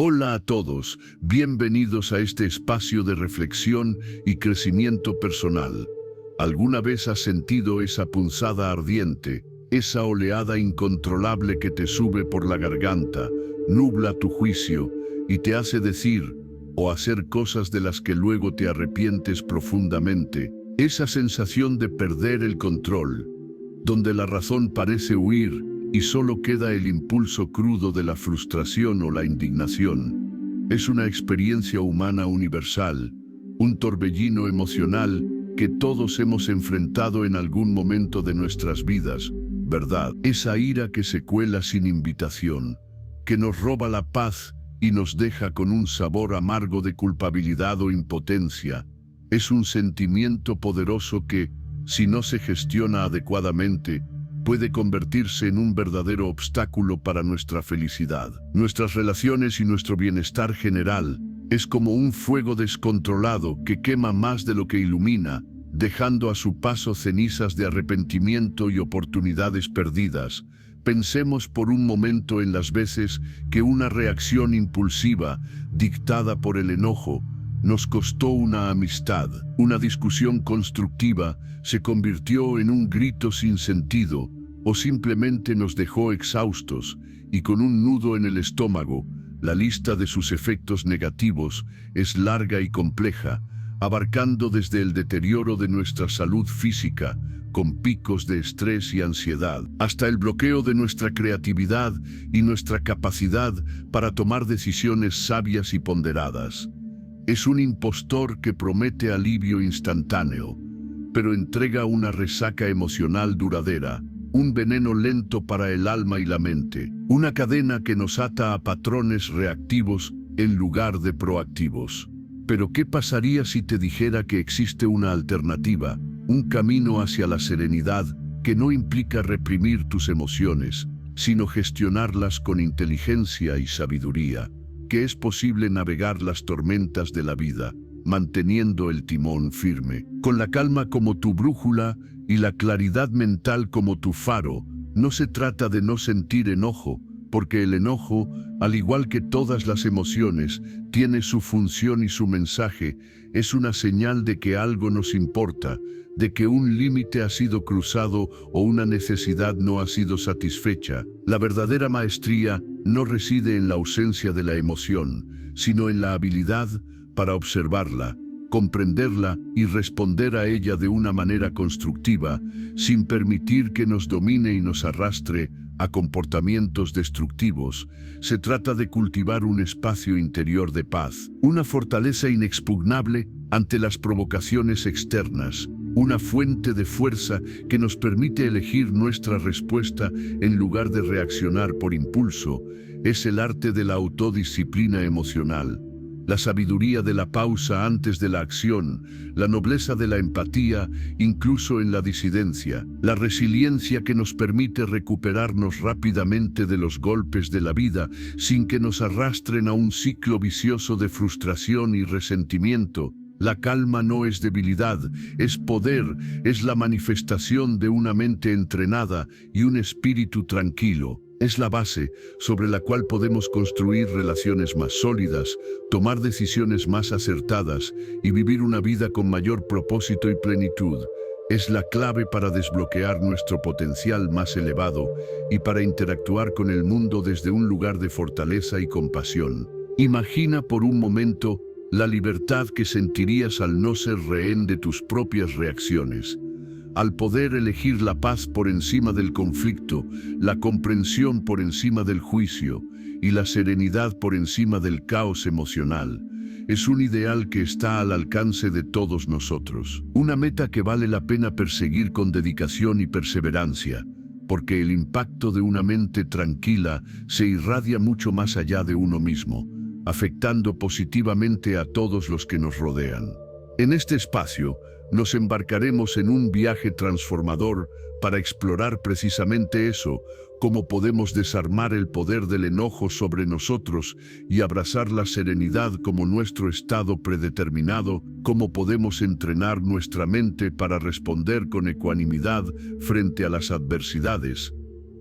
Hola a todos, bienvenidos a este espacio de reflexión y crecimiento personal. ¿Alguna vez has sentido esa punzada ardiente, esa oleada incontrolable que te sube por la garganta, nubla tu juicio y te hace decir o hacer cosas de las que luego te arrepientes profundamente? Esa sensación de perder el control, donde la razón parece huir y solo queda el impulso crudo de la frustración o la indignación. Es una experiencia humana universal, un torbellino emocional que todos hemos enfrentado en algún momento de nuestras vidas, ¿verdad? Esa ira que se cuela sin invitación, que nos roba la paz y nos deja con un sabor amargo de culpabilidad o impotencia. Es un sentimiento poderoso que, si no se gestiona adecuadamente, puede convertirse en un verdadero obstáculo para nuestra felicidad. Nuestras relaciones y nuestro bienestar general es como un fuego descontrolado que quema más de lo que ilumina, dejando a su paso cenizas de arrepentimiento y oportunidades perdidas. Pensemos por un momento en las veces que una reacción impulsiva, dictada por el enojo, nos costó una amistad. Una discusión constructiva se convirtió en un grito sin sentido o simplemente nos dejó exhaustos y con un nudo en el estómago. La lista de sus efectos negativos es larga y compleja, abarcando desde el deterioro de nuestra salud física, con picos de estrés y ansiedad, hasta el bloqueo de nuestra creatividad y nuestra capacidad para tomar decisiones sabias y ponderadas. Es un impostor que promete alivio instantáneo, pero entrega una resaca emocional duradera, un veneno lento para el alma y la mente, una cadena que nos ata a patrones reactivos en lugar de proactivos. Pero ¿qué pasaría si te dijera que existe una alternativa, un camino hacia la serenidad que no implica reprimir tus emociones, sino gestionarlas con inteligencia y sabiduría? Que es posible navegar las tormentas de la vida, manteniendo el timón firme, con la calma como tu brújula y la claridad mental como tu faro. No se trata de no sentir enojo, porque el enojo, al igual que todas las emociones, tiene su función y su mensaje. Es una señal de que algo nos importa, de que un límite ha sido cruzado o una necesidad no ha sido satisfecha. La verdadera maestría no reside en la ausencia de la emoción, sino en la habilidad para observarla, comprenderla y responder a ella de una manera constructiva, sin permitir que nos domine y nos arrastre a comportamientos destructivos. Se trata de cultivar un espacio interior de paz, una fortaleza inexpugnable ante las provocaciones externas, una fuente de fuerza que nos permite elegir nuestra respuesta en lugar de reaccionar por impulso. Es el arte de la autodisciplina emocional, la sabiduría de la pausa antes de la acción, la nobleza de la empatía, incluso en la disidencia, la resiliencia que nos permite recuperarnos rápidamente de los golpes de la vida sin que nos arrastren a un ciclo vicioso de frustración y resentimiento. La calma no es debilidad, es poder, es la manifestación de una mente entrenada y un espíritu tranquilo. Es la base sobre la cual podemos construir relaciones más sólidas, tomar decisiones más acertadas y vivir una vida con mayor propósito y plenitud. Es la clave para desbloquear nuestro potencial más elevado y para interactuar con el mundo desde un lugar de fortaleza y compasión. Imagina por un momento la libertad que sentirías al no ser rehén de tus propias reacciones, al poder elegir la paz por encima del conflicto, la comprensión por encima del juicio y la serenidad por encima del caos emocional. Es un ideal que está al alcance de todos nosotros, una meta que vale la pena perseguir con dedicación y perseverancia, porque el impacto de una mente tranquila se irradia mucho más allá de uno mismo, afectando positivamente a todos los que nos rodean. En este espacio, nos embarcaremos en un viaje transformador para explorar precisamente eso, cómo podemos desarmar el poder del enojo sobre nosotros y abrazar la serenidad como nuestro estado predeterminado, cómo podemos entrenar nuestra mente para responder con ecuanimidad frente a las adversidades.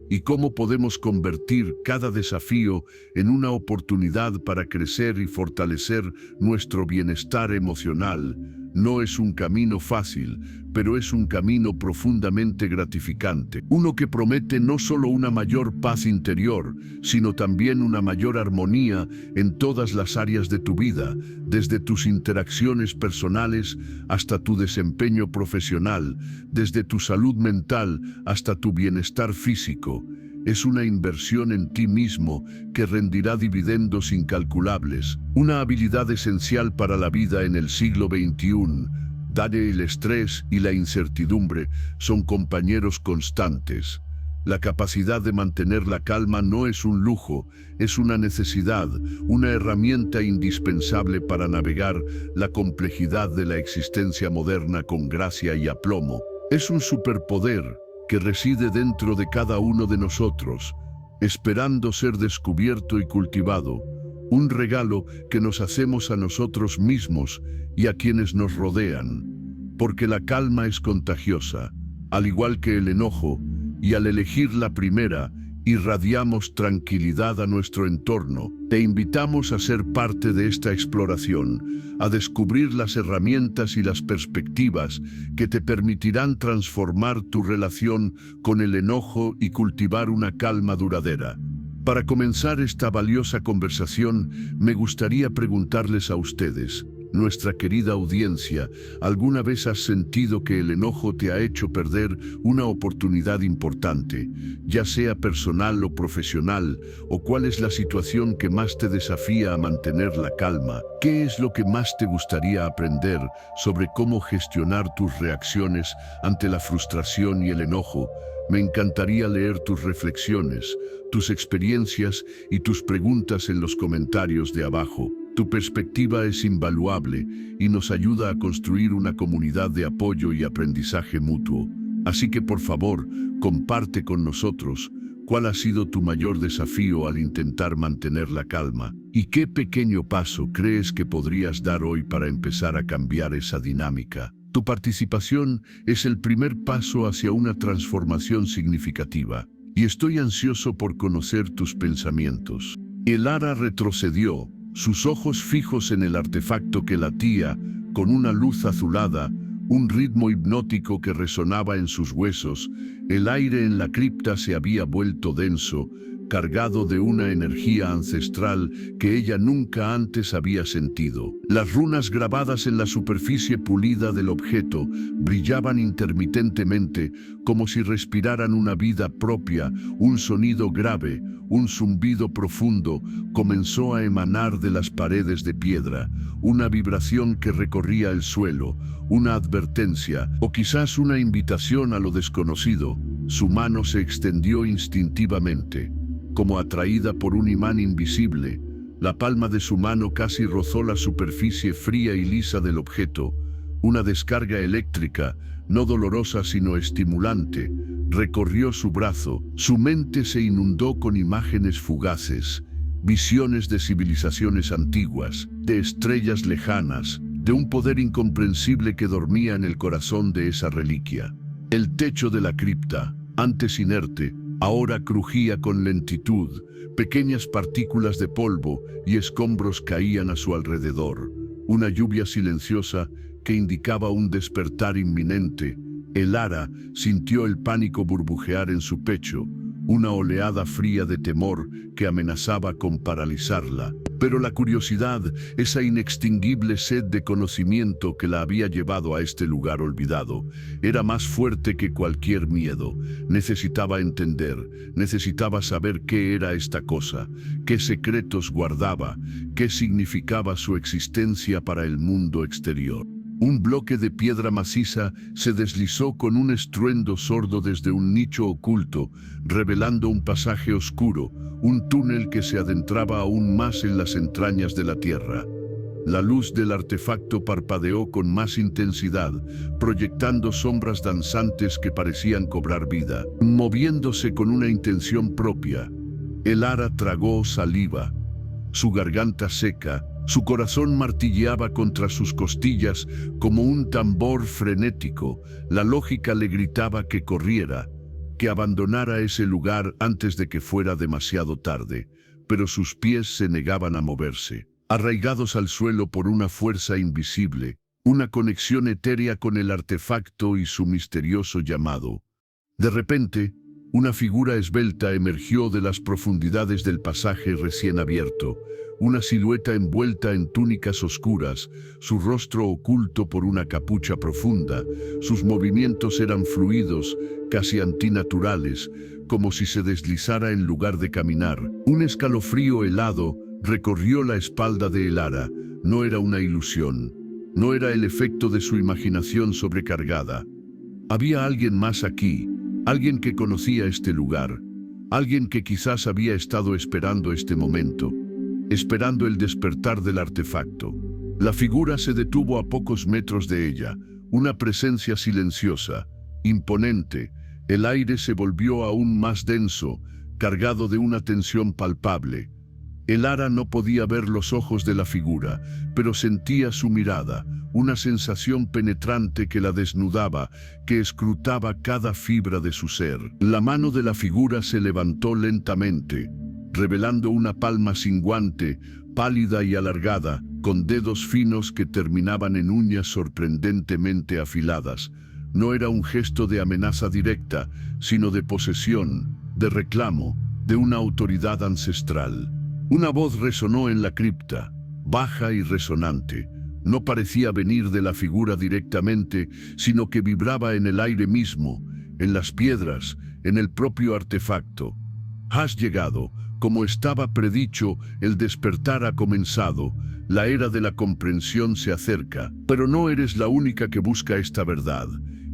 y cómo podemos convertir cada desafío en una oportunidad para crecer y fortalecer nuestro bienestar emocional. No es un camino fácil, pero es un camino profundamente gratificante. Uno que promete no solo una mayor paz interior, sino también una mayor armonía en todas las áreas de tu vida, desde tus interacciones personales hasta tu desempeño profesional, desde tu salud mental hasta tu bienestar físico. Es una inversión en ti mismo que rendirá dividendos incalculables, una habilidad esencial para la vida en el siglo XXI. Donde el estrés y la incertidumbre son compañeros constantes. La capacidad de mantener la calma no es un lujo, es una necesidad, una herramienta indispensable para navegar la complejidad de la existencia moderna con gracia y aplomo. Es un superpoder que reside dentro de cada uno de nosotros, esperando ser descubierto y cultivado, un regalo que nos hacemos a nosotros mismos y a quienes nos rodean, porque la calma es contagiosa, al igual que el enojo, y al elegir la primera, irradiamos tranquilidad a nuestro entorno. Te invitamos a ser parte de esta exploración, a descubrir las herramientas y las perspectivas que te permitirán transformar tu relación con el enojo y cultivar una calma duradera. Para comenzar esta valiosa conversación, me gustaría preguntarles a ustedes, nuestra querida audiencia, ¿alguna vez has sentido que el enojo te ha hecho perder una oportunidad importante, ya sea personal o profesional? ¿O cuál es la situación que más te desafía a mantener la calma? ¿Qué es lo que más te gustaría aprender sobre cómo gestionar tus reacciones ante la frustración y el enojo? Me encantaría leer tus reflexiones, tus experiencias y tus preguntas en los comentarios de abajo. Tu perspectiva es invaluable y nos ayuda a construir una comunidad de apoyo y aprendizaje mutuo. Así que por favor, comparte con nosotros cuál ha sido tu mayor desafío al intentar mantener la calma y qué pequeño paso crees que podrías dar hoy para empezar a cambiar esa dinámica. Tu participación es el primer paso hacia una transformación significativa y estoy ansioso por conocer tus pensamientos. Elara retrocedió, sus ojos fijos en el artefacto que latía, con una luz azulada, un ritmo hipnótico que resonaba en sus huesos. El aire en la cripta se había vuelto denso, cargado de una energía ancestral que ella nunca antes había sentido. Las runas grabadas en la superficie pulida del objeto brillaban intermitentemente, como si respiraran una vida propia. Un sonido grave, un zumbido profundo, comenzó a emanar de las paredes de piedra, una vibración que recorría el suelo, una advertencia, o quizás una invitación a lo desconocido. Su mano se extendió instintivamente, como atraída por un imán invisible. La palma de su mano casi rozó la superficie fría y lisa del objeto. Una descarga eléctrica, no dolorosa sino estimulante, recorrió su brazo. Su mente se inundó con imágenes fugaces, visiones de civilizaciones antiguas, de estrellas lejanas, de un poder incomprensible que dormía en el corazón de esa reliquia. El techo de la cripta, antes inerte, ahora crujía con lentitud. Pequeñas partículas de polvo y escombros caían a su alrededor. Una lluvia silenciosa que indicaba un despertar inminente. Elara sintió el pánico burbujear en su pecho, una oleada fría de temor que amenazaba con paralizarla. Pero la curiosidad, esa inextinguible sed de conocimiento que la había llevado a este lugar olvidado, era más fuerte que cualquier miedo. Necesitaba entender, necesitaba saber qué era esta cosa, qué secretos guardaba, qué significaba su existencia para el mundo exterior. Un bloque de piedra maciza se deslizó con un estruendo sordo desde un nicho oculto, revelando un pasaje oscuro, un túnel que se adentraba aún más en las entrañas de la tierra. La luz del artefacto parpadeó con más intensidad, proyectando sombras danzantes que parecían cobrar vida, moviéndose con una intención propia. Elara tragó saliva, su garganta seca. Su corazón martilleaba contra sus costillas como un tambor frenético. La lógica le gritaba que corriera, que abandonara ese lugar antes de que fuera demasiado tarde, pero sus pies se negaban a moverse, arraigados al suelo por una fuerza invisible, una conexión etérea con el artefacto y su misterioso llamado. De repente, una figura esbelta emergió de las profundidades del pasaje recién abierto, una silueta envuelta en túnicas oscuras, su rostro oculto por una capucha profunda. Sus movimientos eran fluidos, casi antinaturales, como si se deslizara en lugar de caminar. Un escalofrío helado recorrió la espalda de Elara. No era una ilusión, no era el efecto de su imaginación sobrecargada. Había alguien más aquí, alguien que conocía este lugar, alguien que quizás había estado esperando este momento, esperando el despertar del artefacto. La figura se detuvo a pocos metros de ella, una presencia silenciosa, imponente. El aire se volvió aún más denso, cargado de una tensión palpable. Elara no podía ver los ojos de la figura, pero sentía su mirada, una sensación penetrante que la desnudaba, que escrutaba cada fibra de su ser. La mano de la figura se levantó lentamente, revelando una palma sin guante, pálida y alargada, con dedos finos que terminaban en uñas sorprendentemente afiladas. No era un gesto de amenaza directa, sino de posesión, de reclamo, de una autoridad ancestral. Una voz resonó en la cripta, baja y resonante. No parecía venir de la figura directamente, sino que vibraba en el aire mismo, en las piedras, en el propio artefacto. Has llegado. Como estaba predicho, el despertar ha comenzado, la era de la comprensión se acerca. Pero no eres la única que busca esta verdad.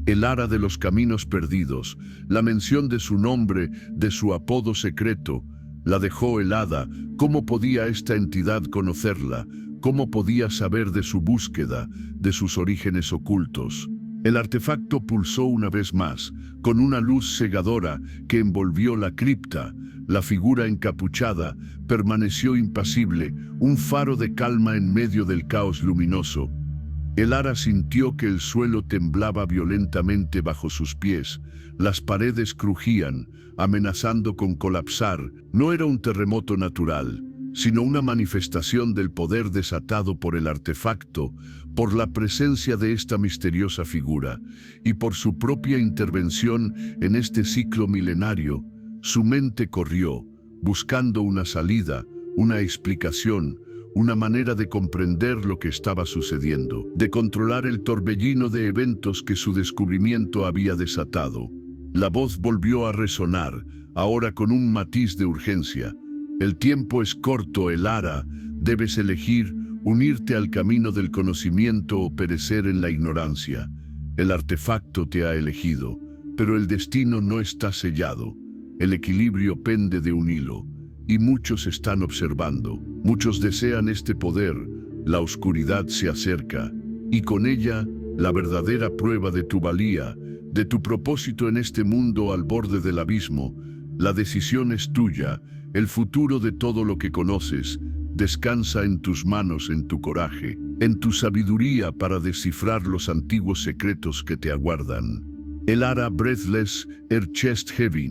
Elara de los caminos perdidos, la mención de su nombre, de su apodo secreto, la dejó helada. ¿Cómo podía esta entidad conocerla? ¿Cómo podía saber de su búsqueda, de sus orígenes ocultos? El artefacto pulsó una vez más, con una luz cegadora que envolvió la cripta. La figura encapuchada permaneció impasible, un faro de calma en medio del caos luminoso. Elara sintió que el suelo temblaba violentamente bajo sus pies. Las paredes crujían, amenazando con colapsar. No era un terremoto natural, sino una manifestación del poder desatado por el artefacto, por la presencia de esta misteriosa figura, y por su propia intervención en este ciclo milenario. Su mente corrió, buscando una salida, una explicación, una manera de comprender lo que estaba sucediendo, de controlar el torbellino de eventos que su descubrimiento había desatado. La voz volvió a resonar, ahora con un matiz de urgencia. El tiempo es corto, Elara. Debes elegir unirte al camino del conocimiento o perecer en la ignorancia. El artefacto te ha elegido, pero el destino no está sellado. El equilibrio pende de un hilo, y muchos están observando. Muchos desean este poder. La oscuridad se acerca, y con ella, la verdadera prueba de tu valía, de tu propósito en este mundo al borde del abismo. La decisión es tuya. El futuro de todo lo que conoces descansa en tus manos, en tu coraje, en tu sabiduría para descifrar los antiguos secretos que te aguardan. Elara, breathless, her chest heavy,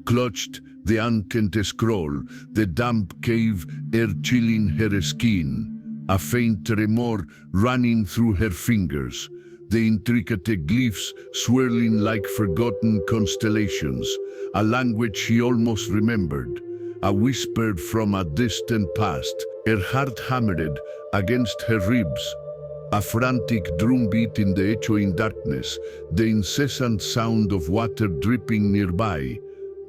clutched the ancient scroll, the damp cave air chilling her skin, a faint tremor running through her fingers, the intricate glyphs swirling like forgotten constellations, a language she almost remembered, a whisper from a distant past. Her heart hammered against her ribs, a frantic drumbeat in the echoing darkness, the incessant sound of water dripping nearby,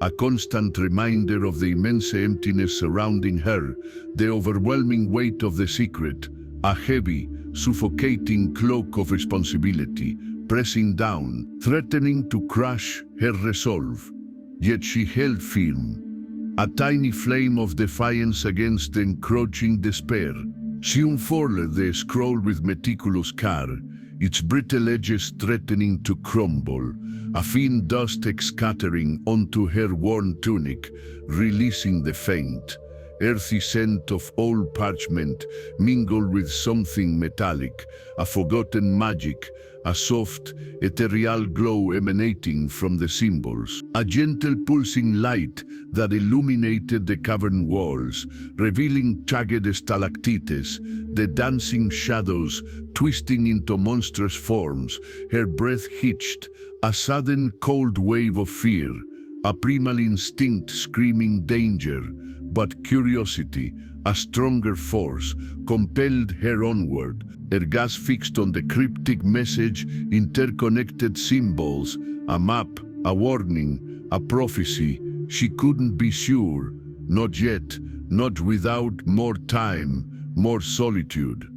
a constant reminder of the immense emptiness surrounding her, the overwhelming weight of the secret, a heavy, suffocating cloak of responsibility, pressing down, threatening to crush her resolve. Yet she held firm, a tiny flame of defiance against the encroaching despair. She unfurled the scroll with meticulous care, its brittle edges threatening to crumble, a faint dust scattering onto her worn tunic, releasing the faint, earthy scent of old parchment mingled with something metallic, a forgotten magic, a soft, ethereal glow emanating from the symbols. A gentle pulsing light that illuminated the cavern walls, revealing jagged stalactites, the dancing shadows twisting into monstrous forms. Her breath hitched, a sudden cold wave of fear, a primal instinct screaming danger, but curiosity, a stronger force, compelled her onward. Her gaze fixed on the cryptic message, interconnected symbols, a map, a warning, a prophecy. She couldn't be sure, not yet, not without more time, more solitude.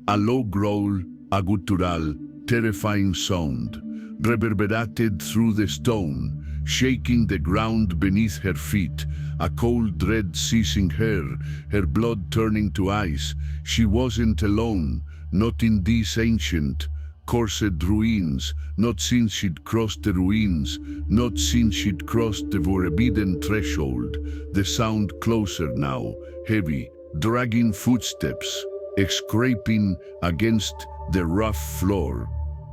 A low growl, a guttural, terrifying sound, reverberated through the stone, shaking the ground beneath her feet, a cold dread seizing her, her blood turning to ice. She wasn't alone, not in these ancient, cursed ruins, not since she'd crossed the ruins, not since she'd crossed the forbidden threshold. The sound closer now, heavy, dragging footsteps, scraping against the rough floor.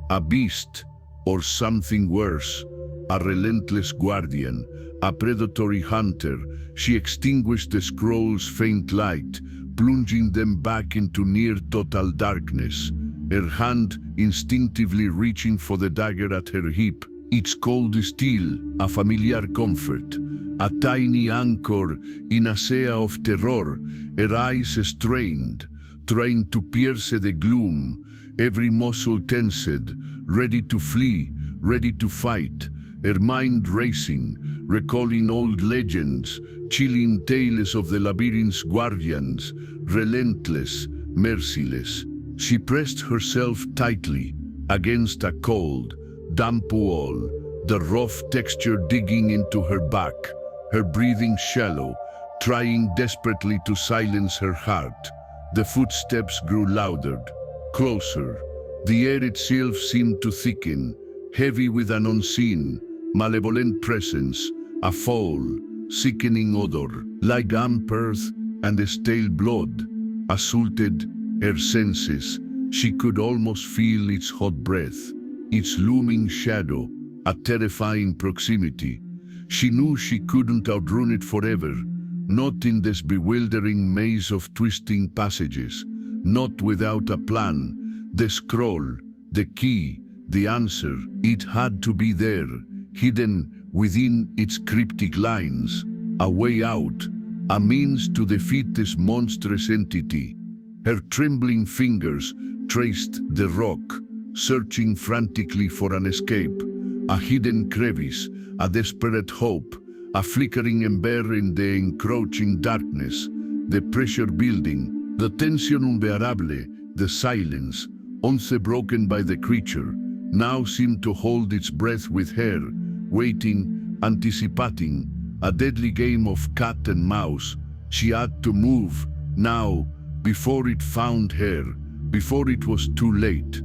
A beast, or something worse, a relentless guardian, a predatory hunter. She extinguished the scroll's faint light, plunging them back into near total darkness, her hand instinctively reaching for the dagger at her hip. Its cold steel, a familiar comfort, a tiny anchor in a sea of terror, her eyes strained, trying to pierce the gloom, every muscle tensed, ready to flee, ready to fight, her mind racing, recalling old legends, chilling tales of the labyrinth's guardians, relentless, merciless. She pressed herself tightly against a cold, damp wall, the rough texture digging into her back, her breathing shallow, trying desperately to silence her heart. The footsteps grew louder, closer. The air itself seemed to thicken, heavy with an unseen, malevolent presence, a foul, sickening odor, like damp earth and stale blood, assaulted her senses. She could almost feel its hot breath, its looming shadow, a terrifying proximity. She knew she couldn't outrun it forever, not in this bewildering maze of twisting passages, not without a plan. The scroll, the key, the answer, it had to be there, hidden within its cryptic lines, a way out, a means to defeat this monstrous entity. Her trembling fingers traced the rock, searching frantically for an escape, a hidden crevice, a desperate hope, a flickering ember in the encroaching darkness, the pressure building, the tension unbearable, the silence, once broken by the creature, now seemed to hold its breath with her, waiting, anticipating, a deadly game of cat and mouse. She had to move, now, before it found her, before it was too late.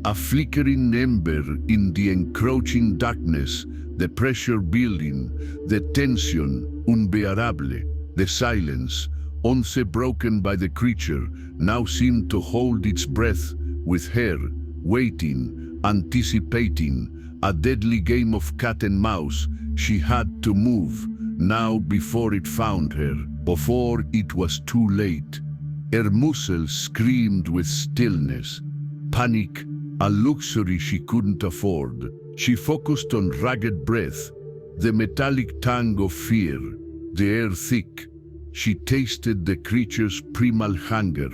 A flickering ember in the encroaching darkness, the pressure building, the tension unbearable, the silence, once broken by the creature, now seemed to hold its breath with her, waiting, anticipating, a deadly game of cat and mouse. She had to move, now before it found her, before it was too late. Her muscles screamed with stillness, panic, a luxury she couldn't afford. She focused on ragged breath, the metallic tang of fear, the air thick. She tasted the creature's primal hunger.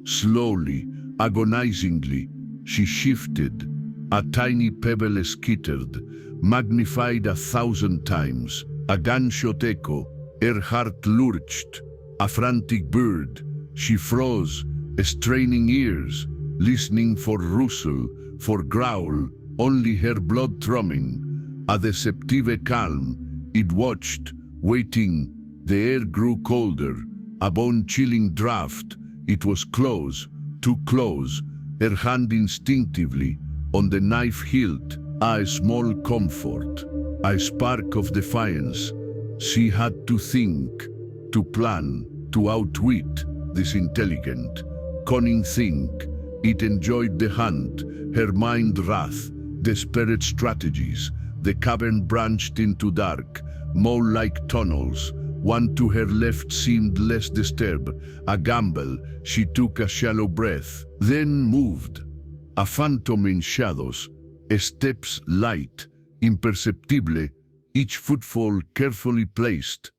Slowly, agonizingly, she shifted. A tiny pebble skittered, magnified 1,000 times. A gunshot echo, her heart lurched. A frantic bird. She froze, straining ears, listening for rustle, for growl, only her blood thrumming. A deceptive calm, it watched, waiting. The air grew colder, a bone-chilling draft. It was close, too close, her hand instinctively on the knife hilt, a small comfort, a spark of defiance. She had to think, to plan, to outwit this intelligent, cunning thing. It enjoyed the hunt, her mind wrath, desperate strategies. The cavern branched into dark, mole-like tunnels. One to her left seemed less disturbed. A gamble, she took a shallow breath, then moved. A phantom in shadows, steps light, imperceptible, each footfall carefully placed.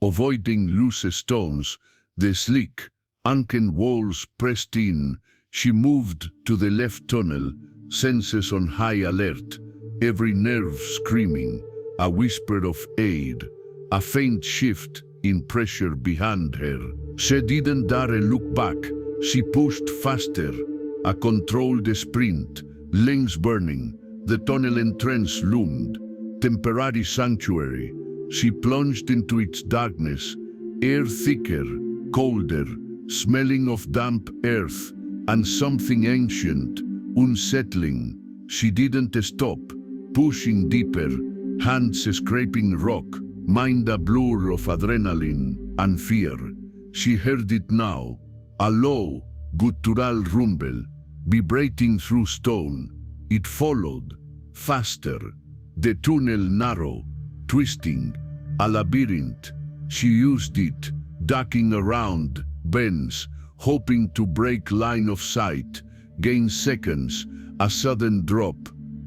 Avoiding loose stones, the sleek, uncanny walls pressed in. She moved to the left tunnel, senses on high alert, every nerve screaming, a whisper of aid, a faint shift in pressure behind her. She didn't dare look back. She pushed faster, a controlled sprint, lungs burning. The tunnel entrance loomed, temporary sanctuary. She plunged into its darkness, air thicker, colder, smelling of damp earth, and something ancient, unsettling. She didn't stop, pushing deeper, hands scraping rock, mind a blur of adrenaline and fear. She heard it now, a low, guttural rumble, vibrating through stone. It followed, faster, the tunnel narrow, twisting, a labyrinth. She used it, ducking around, bends, hoping to break line of sight, gain seconds, a sudden drop,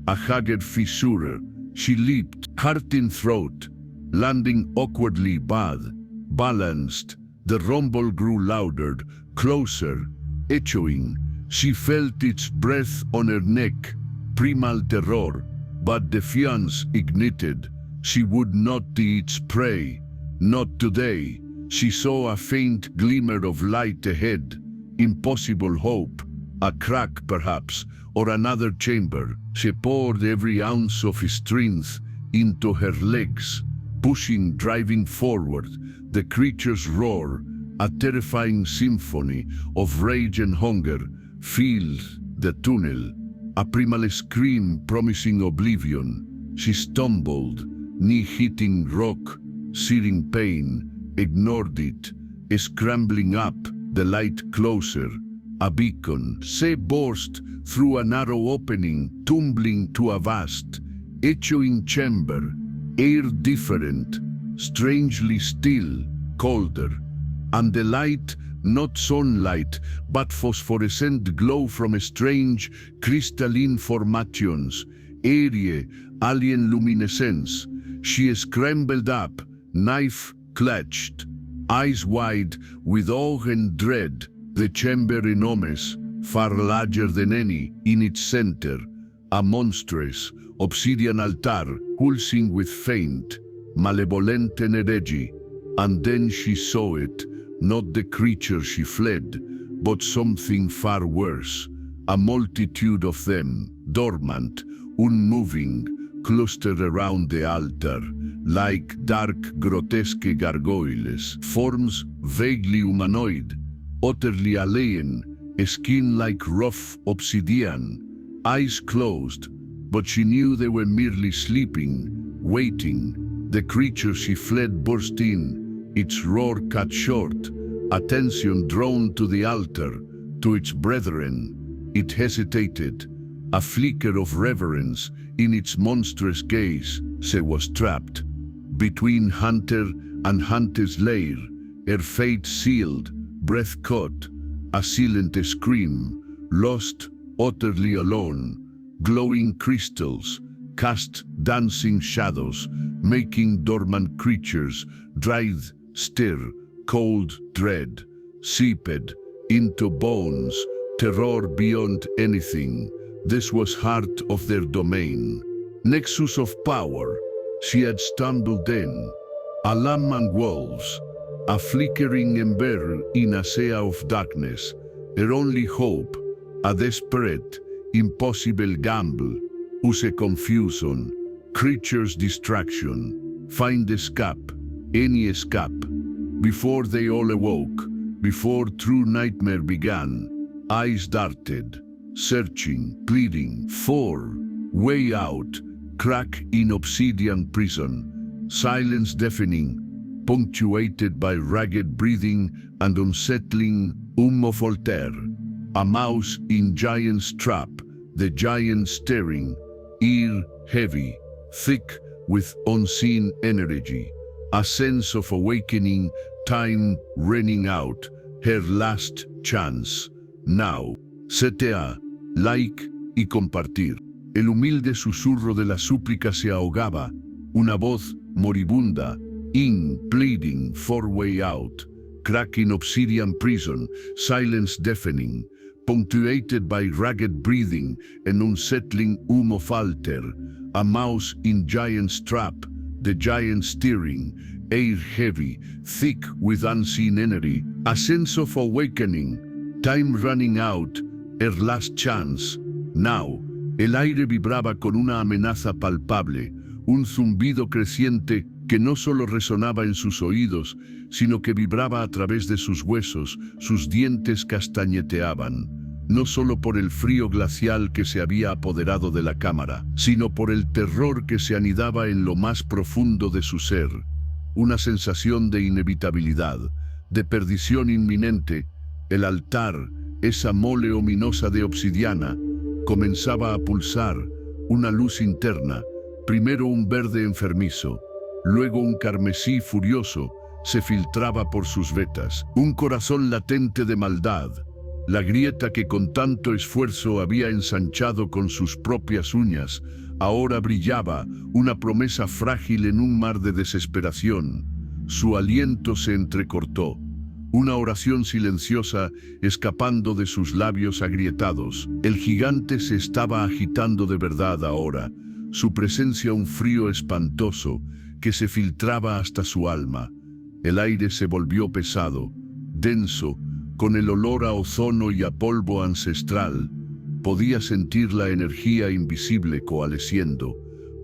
a haggard fissure. She leaped, heart in throat, landing awkwardly balanced. The rumble grew louder, closer, echoing. She felt its breath on her neck, primal terror, but defiance ignited. She would not be its prey, not today. She saw a faint glimmer of light ahead, impossible hope, a crack perhaps, or another chamber. She poured every ounce of strength into her legs, pushing, driving forward. The creature's roar, a terrifying symphony of rage and hunger, filled the tunnel, a primal scream promising oblivion. She stumbled, knee hitting rock, searing pain, ignored it, scrambling up, the light closer. A beacon, she burst through a narrow opening, tumbling to a vast, echoing chamber, air different, strangely still, colder, and the light, not sunlight, but phosphorescent glow from strange, crystalline formations, eerie, alien luminescence. She scrambled up, knife clutched, eyes wide with awe and dread. The chamber enormous, far larger than any, in its center, a monstrous, obsidian altar, pulsing with faint, malevolent energy. And then she saw it, not the creature she fled, but something far worse, a multitude of them, dormant, unmoving, clustered around the altar, like dark, grotesque gargoyles, forms vaguely humanoid, utterly alien, skin like rough obsidian, eyes closed, but she knew they were merely sleeping, waiting. The creature she fled burst in, its roar cut short, attention drawn to the altar, to its brethren. It hesitated, a flicker of reverence in its monstrous gaze. She was trapped between hunter and hunter's lair, her fate sealed, breath caught, a silent scream, lost, utterly alone. Glowing crystals cast dancing shadows, making dormant creatures writhe, stir, cold dread, seeped into bones, terror beyond anything. This was heart of their domain, nexus of power. She had stumbled in, a lamb among wolves, a flickering ember in a sea of darkness, her only hope, a desperate, impossible gamble, whose confusion, creature's distraction, find escape, any escape. Before they all awoke, before true nightmare began, eyes darted, searching, pleading for way out, crack in obsidian prison, silence deafening, punctuated by ragged breathing and unsettling of Voltaire. A mouse in giant's trap, the giant staring, ear heavy, thick with unseen energy. A sense of awakening, time running out, her last chance. Now, CTA, like y compartir. El humilde susurro de la súplica se ahogaba, una voz moribunda, pleading for way out, cracking obsidian prison, silence deafening, punctuated by ragged breathing and unsettling of alter, a mouse in giant's trap, the giant steering, air heavy, thick with unseen energy, a sense of awakening, time running out, her last chance, now. El aire vibraba con una amenaza palpable, un zumbido creciente que no solo resonaba en sus oídos, sino que vibraba a través de sus huesos, sus dientes castañeteaban, no solo por el frío glacial que se había apoderado de la cámara, sino por el terror que se anidaba en lo más profundo de su ser, una sensación de inevitabilidad, de perdición inminente. El altar, esa mole ominosa de obsidiana, comenzaba a pulsar, una luz interna, primero un verde enfermizo, luego un carmesí furioso, se filtraba por sus vetas, un corazón latente de maldad, la grieta que con tanto esfuerzo había ensanchado con sus propias uñas, ahora brillaba, una promesa frágil en un mar de desesperación. Su aliento se entrecortó, una oración silenciosa escapando de sus labios agrietados. El gigante se estaba agitando de verdad ahora, su presencia un frío espantoso que se filtraba hasta su alma. El aire se volvió pesado, denso, con el olor a ozono y a polvo ancestral. Podía sentir la energía invisible coalesciendo,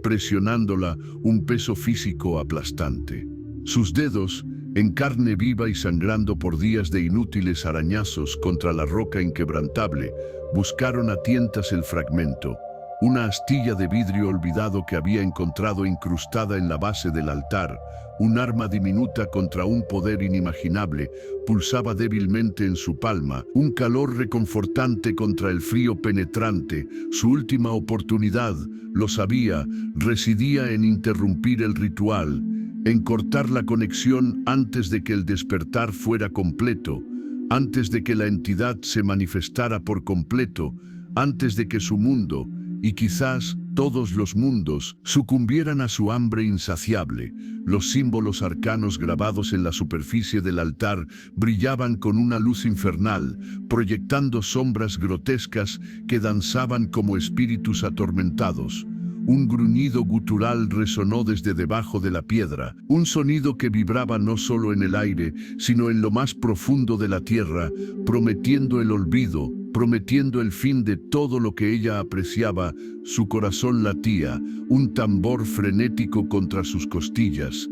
presionándola, un peso físico aplastante. Sus dedos, en carne viva y sangrando por días de inútiles arañazos contra la roca inquebrantable, buscaron a tientas el fragmento, una astilla de vidrio olvidado que había encontrado incrustada en la base del altar, un arma diminuta contra un poder inimaginable, pulsaba débilmente en su palma, un calor reconfortante contra el frío penetrante. Su última oportunidad, lo sabía, residía en interrumpir el ritual, en cortar la conexión antes de que el despertar fuera completo, antes de que la entidad se manifestara por completo, antes de que su mundo, y quizás todos los mundos, sucumbieran a su hambre insaciable. Los símbolos arcanos grabados en la superficie del altar brillaban con una luz infernal, proyectando sombras grotescas que danzaban como espíritus atormentados. Un gruñido gutural resonó desde debajo de la piedra, un sonido que vibraba no solo en el aire, sino en lo más profundo de la tierra, prometiendo el olvido, prometiendo el fin de todo lo que ella apreciaba. Su corazón latía, un tambor frenético contra sus costillas.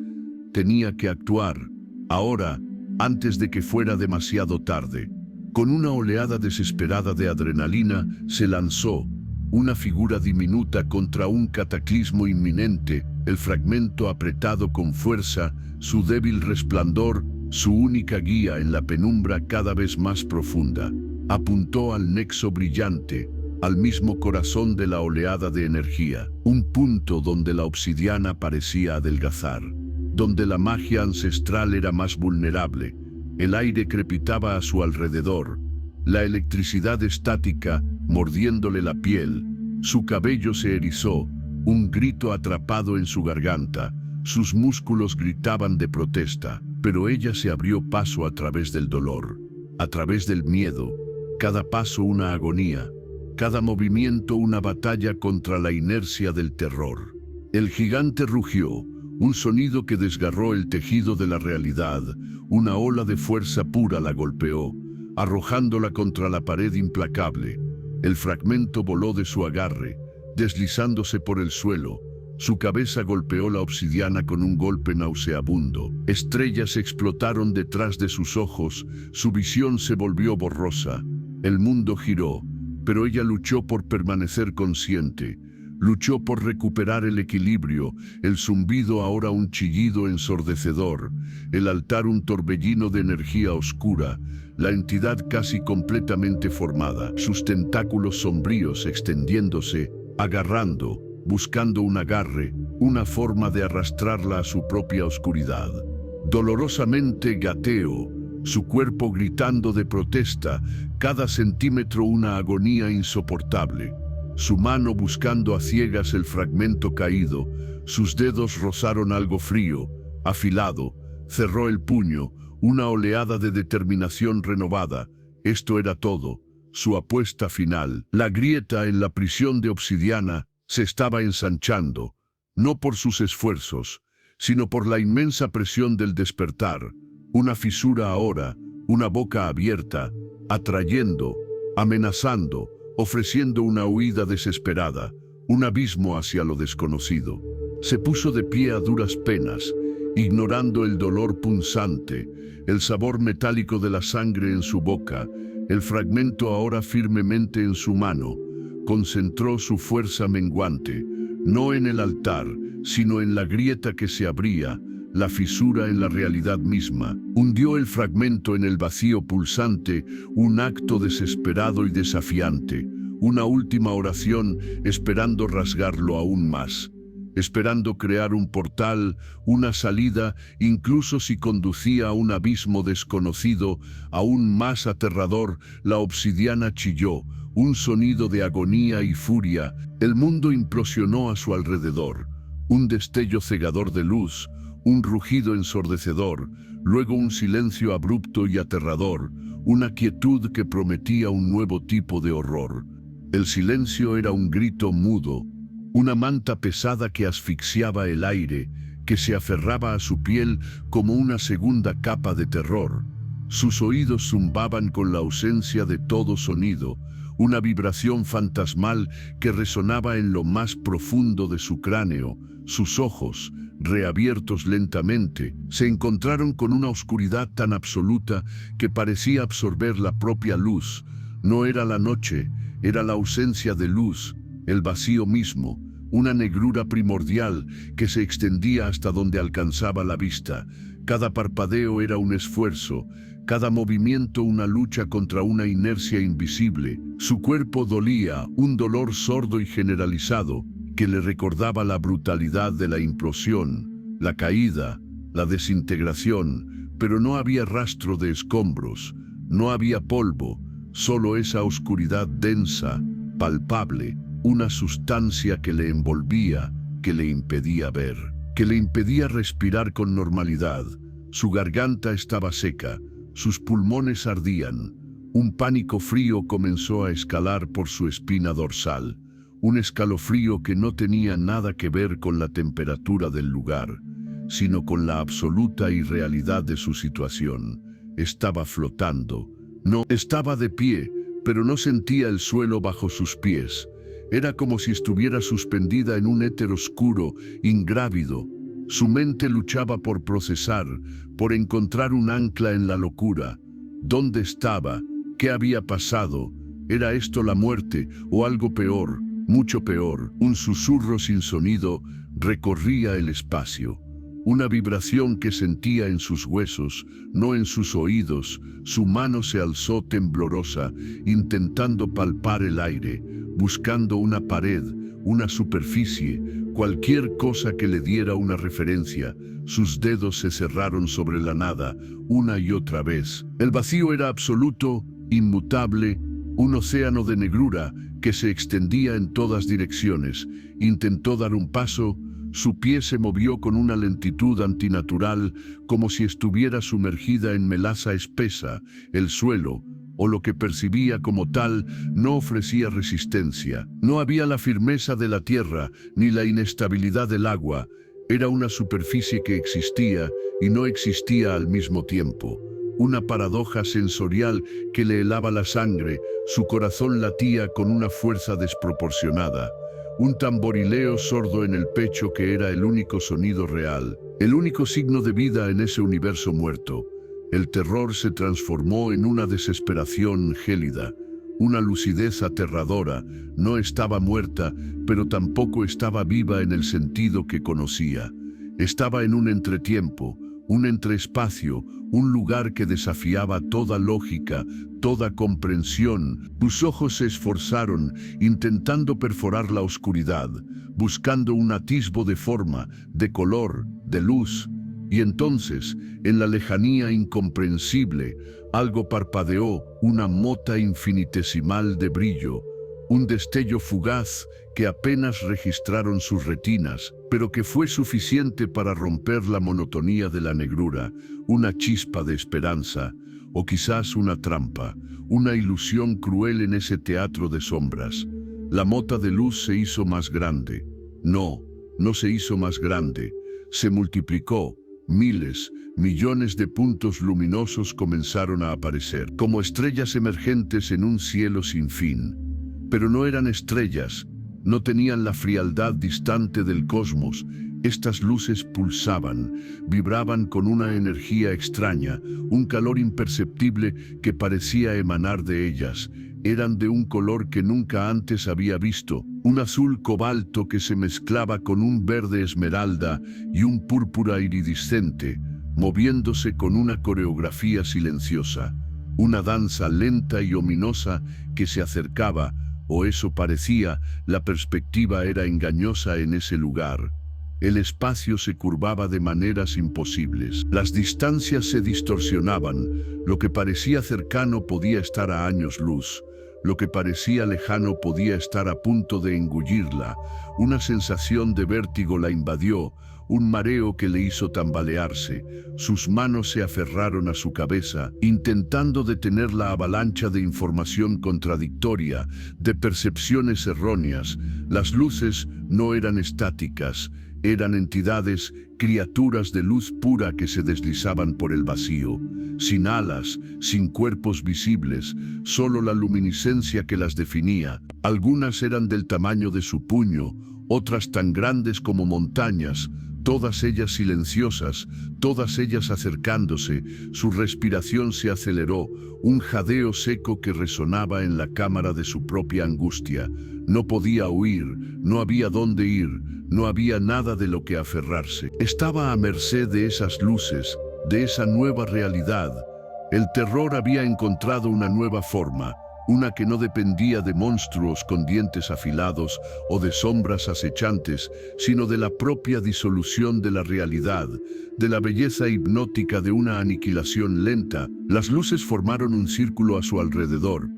Tenía que actuar, ahora, antes de que fuera demasiado tarde. Con una oleada desesperada de adrenalina, se lanzó, una figura diminuta contra un cataclismo inminente, el fragmento apretado con fuerza, su débil resplandor, su única guía en la penumbra cada vez más profunda. Apuntó al nexo brillante, al mismo corazón de la oleada de energía, un punto donde la obsidiana parecía adelgazar, donde la magia ancestral era más vulnerable. El aire crepitaba a su alrededor, la electricidad estática mordiéndole la piel, su cabello se erizó, un grito atrapado en su garganta, sus músculos gritaban de protesta, pero ella se abrió paso a través del dolor, a través del miedo, cada paso una agonía, cada movimiento una batalla contra la inercia del terror. El gigante rugió, un sonido que desgarró el tejido de la realidad, una ola de fuerza pura la golpeó, arrojándola contra la pared implacable. El fragmento voló de su agarre, deslizándose por el suelo. Su cabeza golpeó la obsidiana con un golpe nauseabundo. Estrellas explotaron detrás de sus ojos, su visión se volvió borrosa. El mundo giró, pero ella luchó por permanecer consciente. Luchó por recuperar el equilibrio, el zumbido ahora un chillido ensordecedor, el altar un torbellino de energía oscura, la entidad casi completamente formada, sus tentáculos sombríos extendiéndose, agarrando, buscando un agarre, una forma de arrastrarla a su propia oscuridad. Dolorosamente gateó, su cuerpo gritando de protesta, cada centímetro una agonía insoportable. Su mano buscando a ciegas el fragmento caído, sus dedos rozaron algo frío, afilado, cerró el puño, una oleada de determinación renovada. Esto era todo, su apuesta final. La grieta en la prisión de obsidiana se estaba ensanchando, no por sus esfuerzos, sino por la inmensa presión del despertar. Una fisura ahora, una boca abierta, atrayendo, amenazando, ofreciendo una huida desesperada, un abismo hacia lo desconocido. Se puso de pie a duras penas, ignorando el dolor punzante, el sabor metálico de la sangre en su boca, el fragmento ahora firmemente en su mano. Concentró su fuerza menguante, no en el altar, sino en la grieta que se abría, la fisura en la realidad misma. Hundió el fragmento en el vacío pulsante, un acto desesperado y desafiante, una última oración esperando rasgarlo aún más, esperando crear un portal, una salida, incluso si conducía a un abismo desconocido, aún más aterrador. La obsidiana chilló, un sonido de agonía y furia. El mundo implosionó a su alrededor, un destello cegador de luz, un rugido ensordecedor, luego un silencio abrupto y aterrador, una quietud que prometía un nuevo tipo de horror. El silencio era un grito mudo, una manta pesada que asfixiaba el aire, que se aferraba a su piel como una segunda capa de terror. Sus oídos zumbaban con la ausencia de todo sonido, una vibración fantasmal que resonaba en lo más profundo de su cráneo. Sus ojos, reabiertos lentamente, se encontraron con una oscuridad tan absoluta que parecía absorber la propia luz. No era la noche, era la ausencia de luz, el vacío mismo, una negrura primordial que se extendía hasta donde alcanzaba la vista. Cada parpadeo era un esfuerzo, cada movimiento una lucha contra una inercia invisible. Su cuerpo dolía, un dolor sordo y generalizado, que le recordaba la brutalidad de la implosión, la caída, la desintegración, pero no había rastro de escombros, no había polvo, solo esa oscuridad densa, palpable, una sustancia que le envolvía, que le impedía ver, que le impedía respirar con normalidad. Su garganta estaba seca, sus pulmones ardían, un pánico frío comenzó a escalar por su espina dorsal. Un escalofrío que no tenía nada que ver con la temperatura del lugar, sino con la absoluta irrealidad de su situación. Estaba flotando. No estaba de pie, pero no sentía el suelo bajo sus pies. Era como si estuviera suspendida en un éter oscuro, ingrávido. Su mente luchaba por procesar, por encontrar un ancla en la locura. ¿Dónde estaba? ¿Qué había pasado? ¿Era esto la muerte o algo peor? Mucho peor. Un susurro sin sonido recorría el espacio. Una vibración que sentía en sus huesos, no en sus oídos. Su mano se alzó temblorosa, intentando palpar el aire, buscando una pared, una superficie, cualquier cosa que le diera una referencia. Sus dedos se cerraron sobre la nada, una y otra vez. El vacío era absoluto, inmutable, un océano de negrura que se extendía en todas direcciones. Intentó dar un paso, su pie se movió con una lentitud antinatural, como si estuviera sumergida en melaza espesa. El suelo, o lo que percibía como tal, no ofrecía resistencia. No había la firmeza de la tierra, ni la inestabilidad del agua. Era una superficie que existía y no existía al mismo tiempo. Una paradoja sensorial que le helaba la sangre, su corazón latía con una fuerza desproporcionada. Un tamborileo sordo en el pecho que era el único sonido real, el único signo de vida en ese universo muerto. El terror se transformó en una desesperación gélida, una lucidez aterradora. No estaba muerta, pero tampoco estaba viva en el sentido que conocía. Estaba en un entretiempo, un entreespacio, un lugar que desafiaba toda lógica, toda comprensión. Sus ojos se esforzaron, intentando perforar la oscuridad, buscando un atisbo de forma, de color, de luz. Y entonces, en la lejanía incomprensible, algo parpadeó, una mota infinitesimal de brillo, un destello fugaz que apenas registraron sus retinas, pero que fue suficiente para romper la monotonía de la negrura, una chispa de esperanza, o quizás una trampa, una ilusión cruel en ese teatro de sombras. La mota de luz se hizo más grande. No, no se hizo más grande, se multiplicó. Miles, millones de puntos luminosos comenzaron a aparecer, como estrellas emergentes en un cielo sin fin. Pero no eran estrellas, no tenían la frialdad distante del cosmos. Estas luces pulsaban, vibraban con una energía extraña, un calor imperceptible que parecía emanar de ellas. Eran de un color que nunca antes había visto, un azul cobalto que se mezclaba con un verde esmeralda y un púrpura iridiscente, moviéndose con una coreografía silenciosa, una danza lenta y ominosa que se acercaba, o eso parecía. La perspectiva era engañosa en ese lugar. El espacio se curvaba de maneras imposibles. Las distancias se distorsionaban. Lo que parecía cercano podía estar a años luz. Lo que parecía lejano podía estar a punto de engullirla. Una sensación de vértigo la invadió, un mareo que le hizo tambalearse. Sus manos se aferraron a su cabeza, intentando detener la avalancha de información contradictoria, de percepciones erróneas. Las luces no eran estáticas, eran entidades, criaturas de luz pura que se deslizaban por el vacío, sin alas, sin cuerpos visibles, solo la luminiscencia que las definía. Algunas eran del tamaño de su puño, otras tan grandes como montañas, todas ellas silenciosas, todas ellas acercándose. Su respiración se aceleró, un jadeo seco que resonaba en la cámara de su propia angustia. No podía huir, no había dónde ir, no había nada de lo que aferrarse. Estaba a merced de esas luces, de esa nueva realidad. El terror había encontrado una nueva forma, una que no dependía de monstruos con dientes afilados o de sombras acechantes, sino de la propia disolución de la realidad, de la belleza hipnótica de una aniquilación lenta. Las luces formaron un círculo a su alrededor,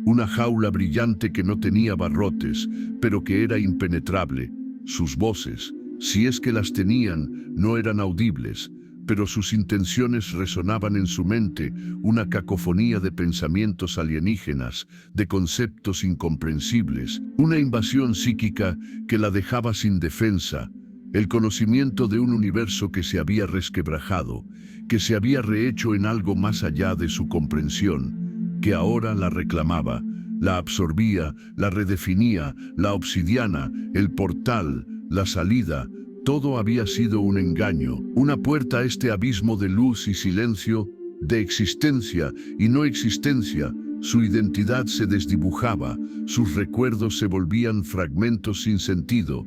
una jaula brillante que no tenía barrotes, pero que era impenetrable. Sus voces, si es que las tenían, no eran audibles, pero sus intenciones resonaban en su mente, una cacofonía de pensamientos alienígenas, de conceptos incomprensibles, una invasión psíquica que la dejaba sin defensa, el conocimiento de un universo que se había resquebrajado, que se había rehecho en algo más allá de su comprensión, que ahora la reclamaba, la absorbía, la redefinía, la obsidiana, el portal, la salida. Todo había sido un engaño, una puerta a este abismo de luz y silencio, de existencia y no existencia. Su identidad se desdibujaba, sus recuerdos se volvían fragmentos sin sentido.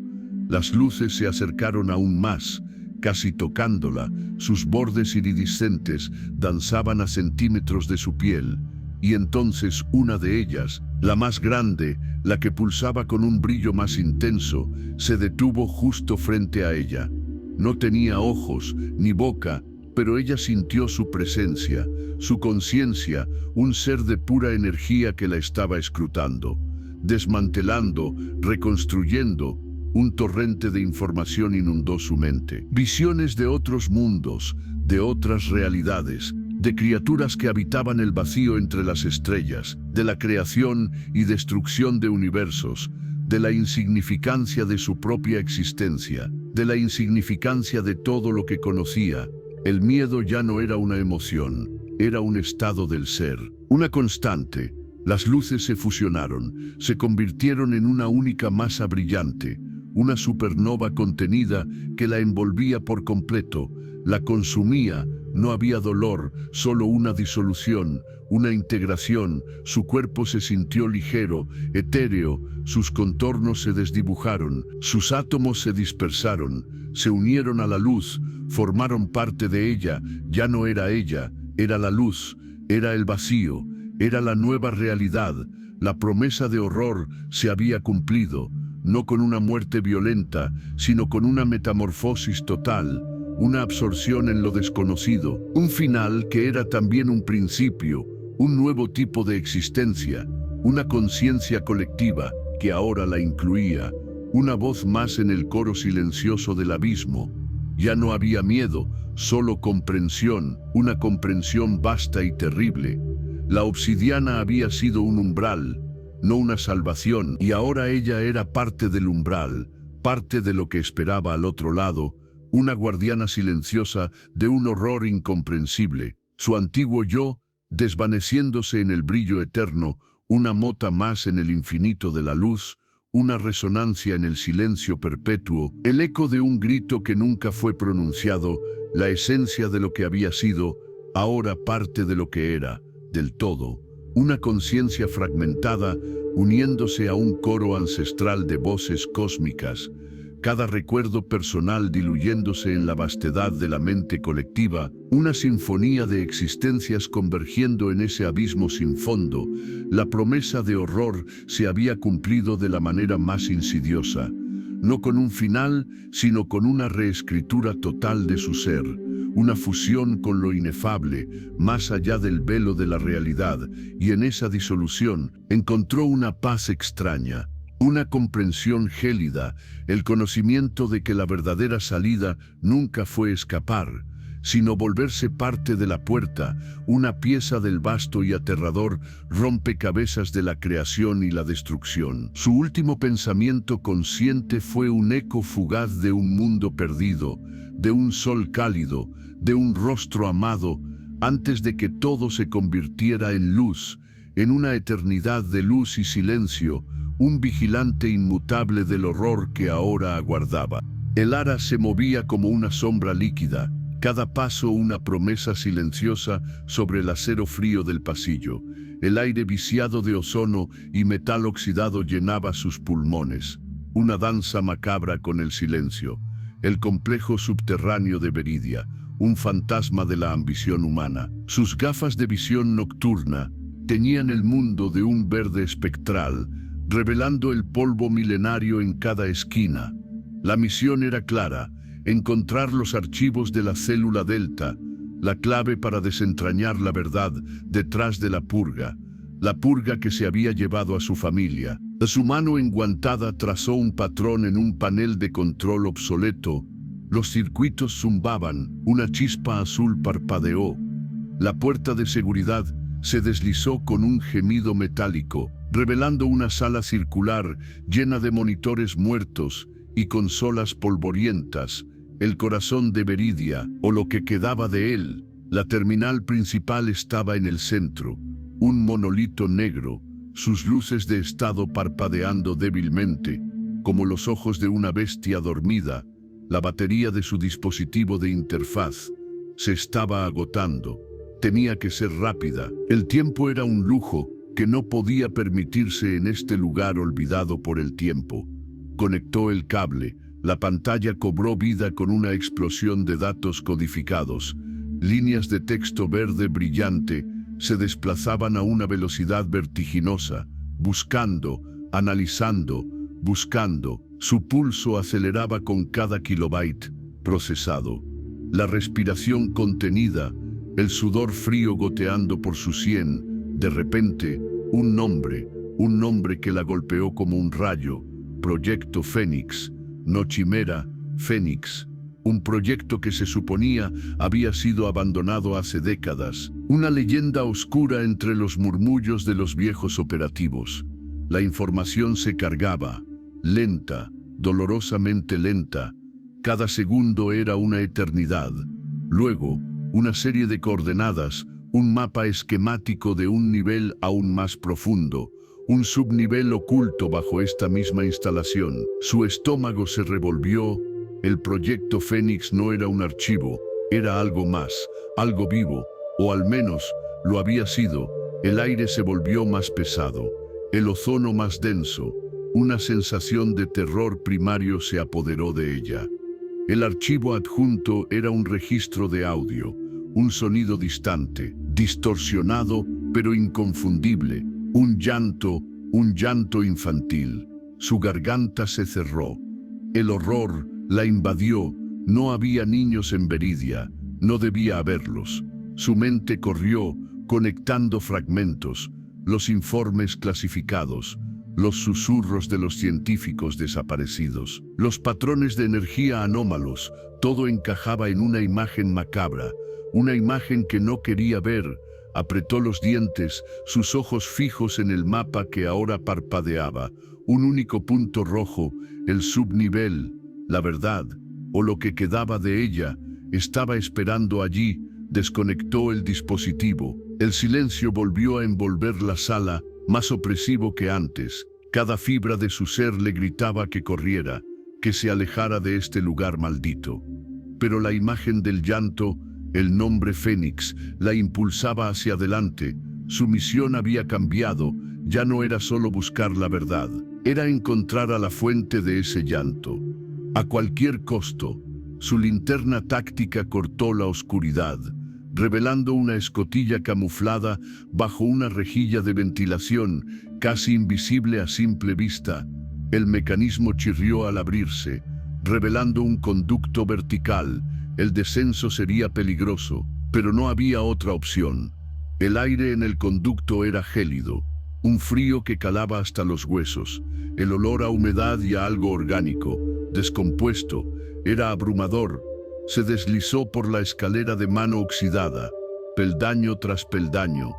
Las luces se acercaron aún más, casi tocándola. Sus bordes iridiscentes danzaban a centímetros de su piel. Y entonces una de ellas, la más grande, la que pulsaba con un brillo más intenso, se detuvo justo frente a ella. No tenía ojos ni boca, pero ella sintió su presencia, su conciencia, un ser de pura energía que la estaba escrutando, desmantelando, reconstruyendo. Un torrente de información inundó su mente. Visiones de otros mundos, de otras realidades, de criaturas que habitaban el vacío entre las estrellas, de la creación y destrucción de universos, de la insignificancia de su propia existencia, de la insignificancia de todo lo que conocía. El miedo ya no era una emoción, era un estado del ser, una constante. Las luces se fusionaron, se convirtieron en una única masa brillante, una supernova contenida que la envolvía por completo, la consumía, No había dolor, solo una disolución, una integración. Su cuerpo se sintió ligero, etéreo, sus contornos se desdibujaron, sus átomos se dispersaron, se unieron a la luz, formaron parte de ella. Ya no era ella, era la luz, era el vacío, era la nueva realidad. La promesa de horror se había cumplido, no con una muerte violenta, sino con una metamorfosis total, una absorción en lo desconocido, un final que era también un principio, un nuevo tipo de existencia, una conciencia colectiva que ahora la incluía, una voz más en el coro silencioso del abismo. Ya no había miedo, solo comprensión, una comprensión vasta y terrible. La obsidiana había sido un umbral, no una salvación, y ahora ella era parte del umbral, parte de lo que esperaba al otro lado, una guardiana silenciosa de un horror incomprensible. Su antiguo yo, desvaneciéndose en el brillo eterno, una mota más en el infinito de la luz, una resonancia en el silencio perpetuo, el eco de un grito que nunca fue pronunciado, la esencia de lo que había sido, ahora parte de lo que era, del todo, una conciencia fragmentada uniéndose a un coro ancestral de voces cósmicas, cada recuerdo personal diluyéndose en la vastedad de la mente colectiva, una sinfonía de existencias convergiendo en ese abismo sin fondo. La promesa de horror se había cumplido de la manera más insidiosa, no con un final, sino con una reescritura total de su ser, una fusión con lo inefable, más allá del velo de la realidad, y en esa disolución encontró una paz extraña, una comprensión gélida, el conocimiento de que la verdadera salida nunca fue escapar, sino volverse parte de la puerta, una pieza del vasto y aterrador rompecabezas de la creación y la destrucción. Su último pensamiento consciente fue un eco fugaz de un mundo perdido, de un sol cálido, de un rostro amado, antes de que todo se convirtiera en luz, en una eternidad de luz y silencio, un vigilante inmutable del horror que ahora aguardaba. El ara se movía como una sombra líquida, cada paso una promesa silenciosa sobre el acero frío del pasillo. El aire viciado de ozono y metal oxidado llenaba sus pulmones. Una danza macabra con el silencio. El complejo subterráneo de Veridia, un fantasma de la ambición humana. Sus gafas de visión nocturna teñían el mundo de un verde espectral, revelando el polvo milenario en cada esquina. La misión era clara: encontrar los archivos de la célula Delta, la clave para desentrañar la verdad detrás de la purga que se había llevado a su familia. Su mano enguantada trazó un patrón en un panel de control obsoleto. Los circuitos zumbaban, una chispa azul parpadeó. La puerta de seguridad se deslizó con un gemido metálico, revelando una sala circular llena de monitores muertos y consolas polvorientas, el corazón de Veridia, o lo que quedaba de él. La terminal principal estaba en el centro, un monolito negro, sus luces de estado parpadeando débilmente, como los ojos de una bestia dormida. La batería de su dispositivo de interfaz se estaba agotando. Tenía que ser rápida. El tiempo era un lujo que no podía permitirse en este lugar olvidado por el tiempo. Conectó el cable. La pantalla cobró vida con una explosión de datos codificados. Líneas de texto verde brillante se desplazaban a una velocidad vertiginosa, buscando, analizando, buscando. Su pulso aceleraba con cada kilobyte procesado. La respiración contenida, el sudor frío goteando por su sien. De repente, un nombre que la golpeó como un rayo. Proyecto Fénix, no Chimera, Fénix. Un proyecto que se suponía había sido abandonado hace décadas. Una leyenda oscura entre los murmullos de los viejos operativos. La información se cargaba, lenta, dolorosamente lenta. Cada segundo era una eternidad. Luego, una serie de coordenadas, un mapa esquemático de un nivel aún más profundo, un subnivel oculto bajo esta misma instalación. Su estómago se revolvió. El proyecto Fénix no era un archivo, Era algo más, algo vivo, o al menos lo había sido. El aire se volvió más pesado, el ozono más denso. Una sensación de terror primario se apoderó de ella. El archivo adjunto era un registro de audio, un sonido distante, distorsionado pero inconfundible, un llanto infantil. Su garganta se cerró. El horror la invadió. No había niños en Veridia, no debía haberlos. Su mente corrió, conectando fragmentos, los informes clasificados, los susurros de los científicos desaparecidos, los patrones de energía anómalos. Todo encajaba en una imagen macabra, una imagen que no quería ver. Apretó los dientes, sus ojos fijos en el mapa que ahora parpadeaba. Un único punto rojo, el subnivel, la verdad, o lo que quedaba de ella, estaba esperando allí. Desconectó el dispositivo. El silencio volvió a envolver la sala, más opresivo que antes. Cada fibra de su ser le gritaba que corriera, que se alejara de este lugar maldito. Pero la imagen del llanto, el nombre Fénix, la impulsaba hacia adelante. Su misión había cambiado, ya no era solo buscar la verdad, era encontrar a la fuente de ese llanto. A cualquier costo, su linterna táctica cortó la oscuridad, revelando una escotilla camuflada bajo una rejilla de ventilación, casi invisible a simple vista. El mecanismo chirrió al abrirse, revelando un conducto vertical. El descenso sería peligroso, pero no había otra opción. El aire en el conducto era gélido, un frío que calaba hasta los huesos. El olor a humedad y a algo orgánico, descompuesto, era abrumador. Se deslizó por la escalera de mano oxidada, peldaño tras peldaño,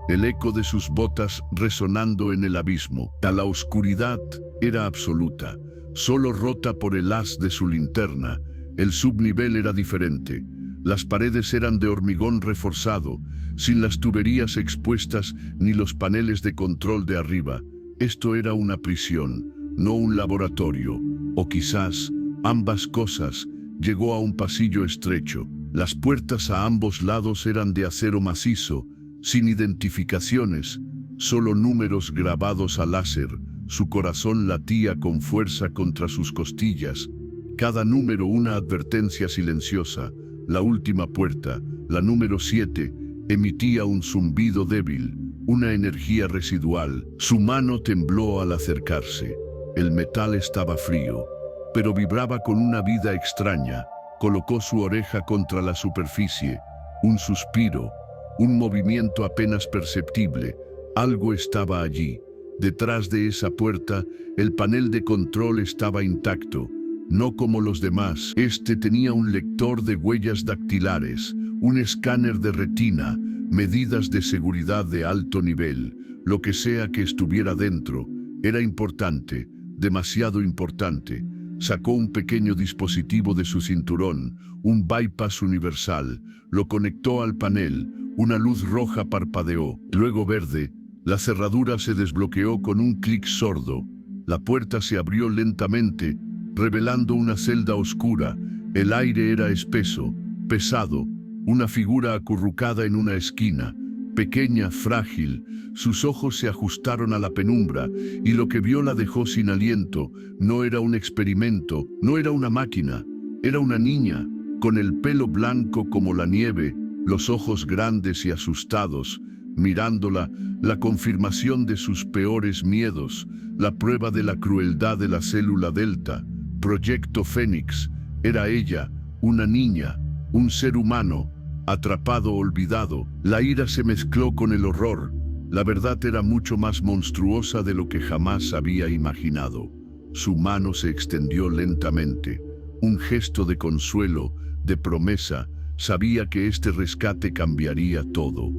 el eco de sus botas resonando en el abismo. La oscuridad era absoluta, solo rota por el haz de su linterna. El subnivel era diferente. Las paredes eran de hormigón reforzado, sin las tuberías expuestas ni los paneles de control de arriba. Esto era una prisión, no un laboratorio, o quizás ambas cosas. Llegó a un pasillo estrecho. Las puertas a ambos lados eran de acero macizo, sin identificaciones, solo números grabados a láser. Su corazón latía con fuerza contra sus costillas. Cada número una advertencia silenciosa. La última puerta, la número 7, emitía un zumbido débil, una energía residual. Su mano tembló al acercarse. El metal estaba frío, pero vibraba con una vida extraña. Colocó su oreja contra la superficie. Un suspiro, un movimiento apenas perceptible. Algo estaba allí. Detrás de esa puerta, el panel de control estaba intacto. No como los demás. Este tenía un lector de huellas dactilares, un escáner de retina, medidas de seguridad de alto nivel. Lo que sea que estuviera dentro, era importante, demasiado importante. Sacó un pequeño dispositivo de su cinturón, un bypass universal, lo conectó al panel. Una luz roja parpadeó, luego verde. La cerradura se desbloqueó con un clic sordo. La puerta se abrió lentamente, revelando una celda oscura. El aire era espeso, pesado, una figura acurrucada en una esquina, pequeña, frágil. Sus ojos se ajustaron a la penumbra y lo que vio la dejó sin aliento. No era un experimento, no era una máquina, era una niña, con el pelo blanco como la nieve, los ojos grandes y asustados, mirándola, la confirmación de sus peores miedos, la prueba de la crueldad de la célula Delta. Proyecto Fénix. Era ella, una niña, un ser humano, atrapado, olvidado. La ira se mezcló con el horror. La verdad era mucho más monstruosa de lo que jamás había imaginado. Su mano se extendió lentamente. Un gesto de consuelo, de promesa. Sabía que este rescate cambiaría todo.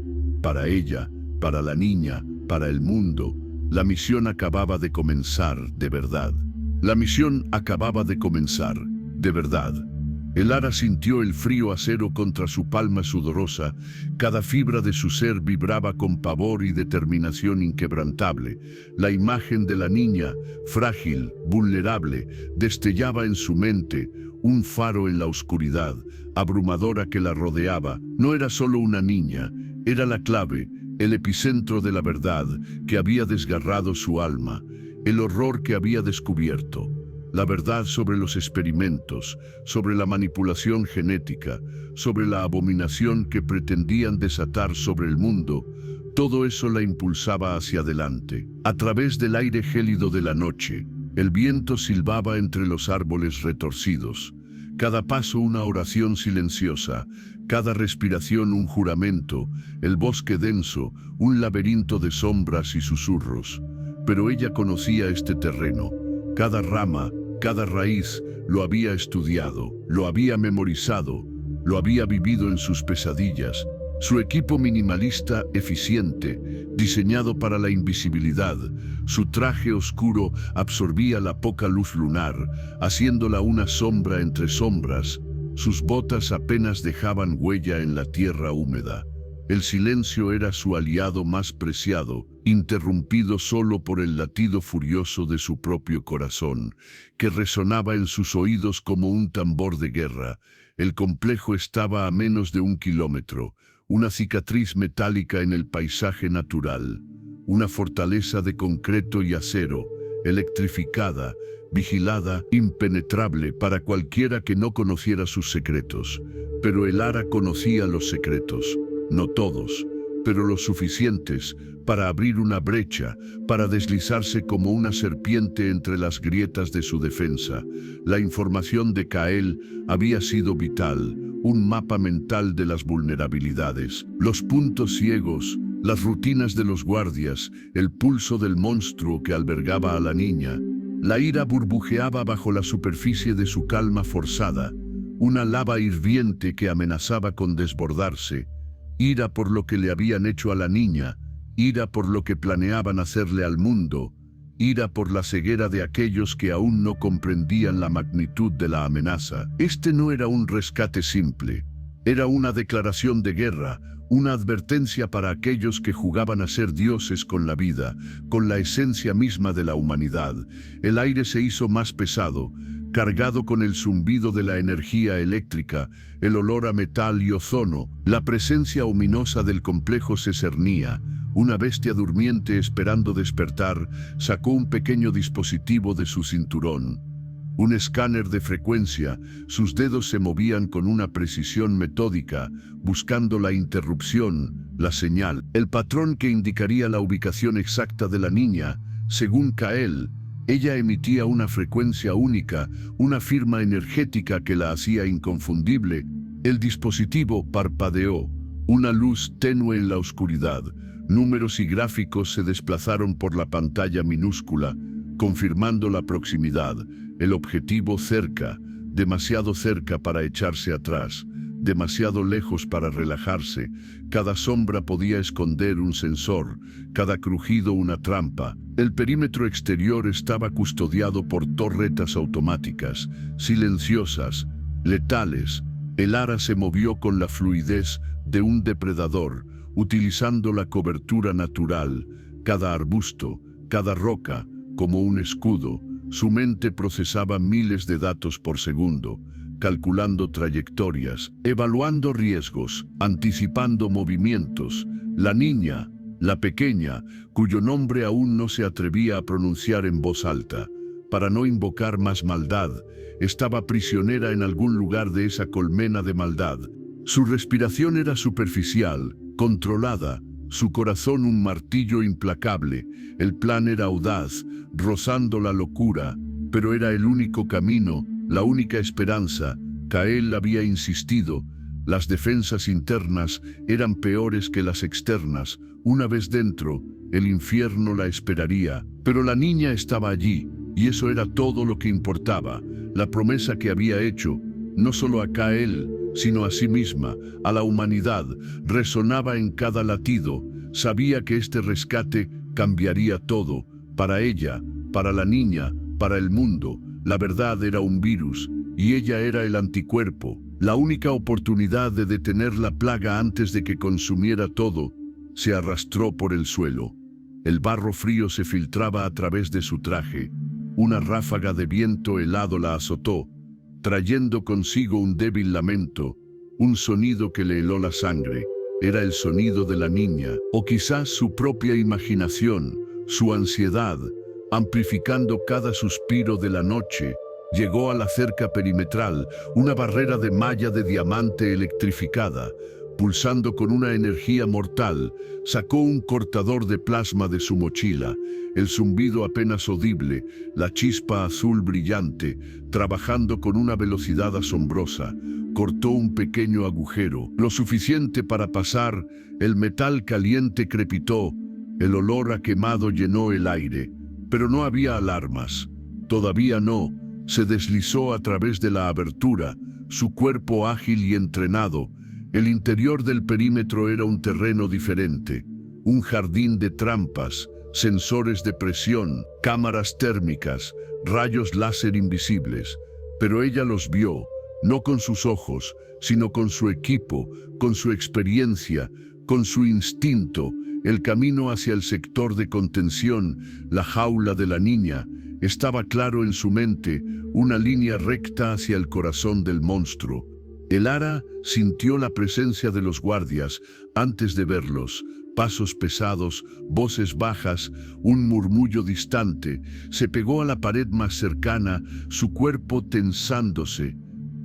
Para ella, para la niña, para el mundo. La misión acababa de comenzar, de verdad. La misión acababa de comenzar, de verdad. El Ara sintió el frío acero contra su palma sudorosa. Cada fibra de su ser vibraba con pavor y determinación inquebrantable. La imagen de la niña, frágil, vulnerable, destellaba en su mente. un faro en la oscuridad abrumadora que la rodeaba. No era solo una niña, era la clave, el epicentro de la verdad que había desgarrado su alma, el horror que había descubierto. La verdad sobre los experimentos, sobre la manipulación genética, sobre la abominación que pretendían desatar sobre el mundo. Todo eso la impulsaba hacia adelante. A través del aire gélido de la noche, el viento silbaba entre los árboles retorcidos. Cada paso una oración silenciosa, cada respiración un juramento, el bosque denso, un laberinto de sombras y susurros. Pero ella conocía este terreno. Cada rama, cada raíz, lo había estudiado, lo había memorizado, lo había vivido en sus pesadillas. Su equipo minimalista, eficiente, diseñado para la invisibilidad, su traje oscuro absorbía la poca luz lunar, haciéndola una sombra entre sombras. Sus botas apenas dejaban huella en la tierra húmeda. El silencio era su aliado más preciado, interrumpido solo por el latido furioso de su propio corazón, que resonaba en sus oídos como un tambor de guerra. El complejo estaba a menos de 1 kilómetro, una cicatriz metálica en el paisaje natural, una fortaleza de concreto y acero, electrificada, vigilada, impenetrable para cualquiera que no conociera sus secretos. Pero el Ara conocía los secretos, no todos, pero los suficientes para abrir una brecha, para deslizarse como una serpiente entre las grietas de su defensa. La información de Kael había sido vital, un mapa mental de las vulnerabilidades, los puntos ciegos, las rutinas de los guardias, el pulso del monstruo que albergaba a la niña. La ira burbujeaba bajo la superficie de su calma forzada, una lava hirviente que amenazaba con desbordarse. Ira por lo que le habían hecho a la niña, ira por lo que planeaban hacerle al mundo, ira por la ceguera de aquellos que aún no comprendían la magnitud de la amenaza. Este no era un rescate simple, era una declaración de guerra, una advertencia para aquellos que jugaban a ser dioses con la vida, con la esencia misma de la humanidad. El aire se hizo más pesado, cargado con el zumbido de la energía eléctrica, el olor a metal y ozono. La presencia ominosa del complejo se cernía. Una bestia durmiente esperando despertar sacó un pequeño dispositivo de su cinturón. Un escáner de frecuencia, sus dedos se movían con una precisión metódica, buscando la interrupción, la señal, el patrón que indicaría la ubicación exacta de la niña. Según Kael, ella emitía una frecuencia única, una firma energética que la hacía inconfundible. El dispositivo parpadeó, una luz tenue en la oscuridad. Números y gráficos se desplazaron por la pantalla minúscula, confirmando la proximidad, el objetivo cerca, demasiado cerca para echarse atrás, demasiado lejos para relajarse. Cada sombra podía esconder un sensor, cada crujido una trampa. El perímetro exterior estaba custodiado por torretas automáticas, silenciosas, letales. El Ara se movió con la fluidez de un depredador, utilizando la cobertura natural, cada arbusto, cada roca, como un escudo. Su mente procesaba miles de datos por segundo, calculando trayectorias, evaluando riesgos, anticipando movimientos. La niña, la pequeña, cuyo nombre aún no se atrevía a pronunciar en voz alta, para no invocar más maldad, estaba prisionera en algún lugar de esa colmena de maldad. Su respiración era superficial, controlada, su corazón un martillo implacable. El plan era audaz, rozando la locura, pero era el único camino, la única esperanza. Kael había insistido. Las defensas internas eran peores que las externas. Una vez dentro, el infierno la esperaría. Pero la niña estaba allí, y eso era todo lo que importaba. La promesa que había hecho, no solo a Kael, sino a sí misma, a la humanidad, resonaba en cada latido. Sabía que este rescate cambiaría todo, para ella, para la niña, para el mundo. La verdad era un virus, y ella era el anticuerpo. La única oportunidad de detener la plaga antes de que consumiera todo. Se arrastró por el suelo. El barro frío se filtraba a través de su traje. Una ráfaga de viento helado la azotó. trayendo consigo un débil lamento, un sonido que le heló la sangre. Era el sonido de la niña, o quizás su propia imaginación, su ansiedad, amplificando cada suspiro de la noche. Llegó a la cerca perimetral, una barrera de malla de diamante electrificada. Pulsando con una energía mortal, sacó un cortador de plasma de su mochila. El zumbido apenas audible, la chispa azul brillante, trabajando con una velocidad asombrosa, cortó un pequeño agujero, lo suficiente para pasar. El metal caliente crepitó, el olor a quemado llenó el aire, pero no había alarmas. Todavía no. Se deslizó a través de la abertura, su cuerpo ágil y entrenado. El interior del perímetro era un terreno diferente, un jardín de trampas, sensores de presión, cámaras térmicas, rayos láser invisibles. Pero ella los vio, no con sus ojos, sino con su equipo, con su experiencia, con su instinto. El camino hacia el sector de contención, la jaula de la niña, estaba claro en su mente, una línea recta hacia el corazón del monstruo. El Ara sintió la presencia de los guardias antes de verlos. Pasos pesados, voces bajas, un murmullo distante. Se pegó a la pared más cercana, su cuerpo tensándose,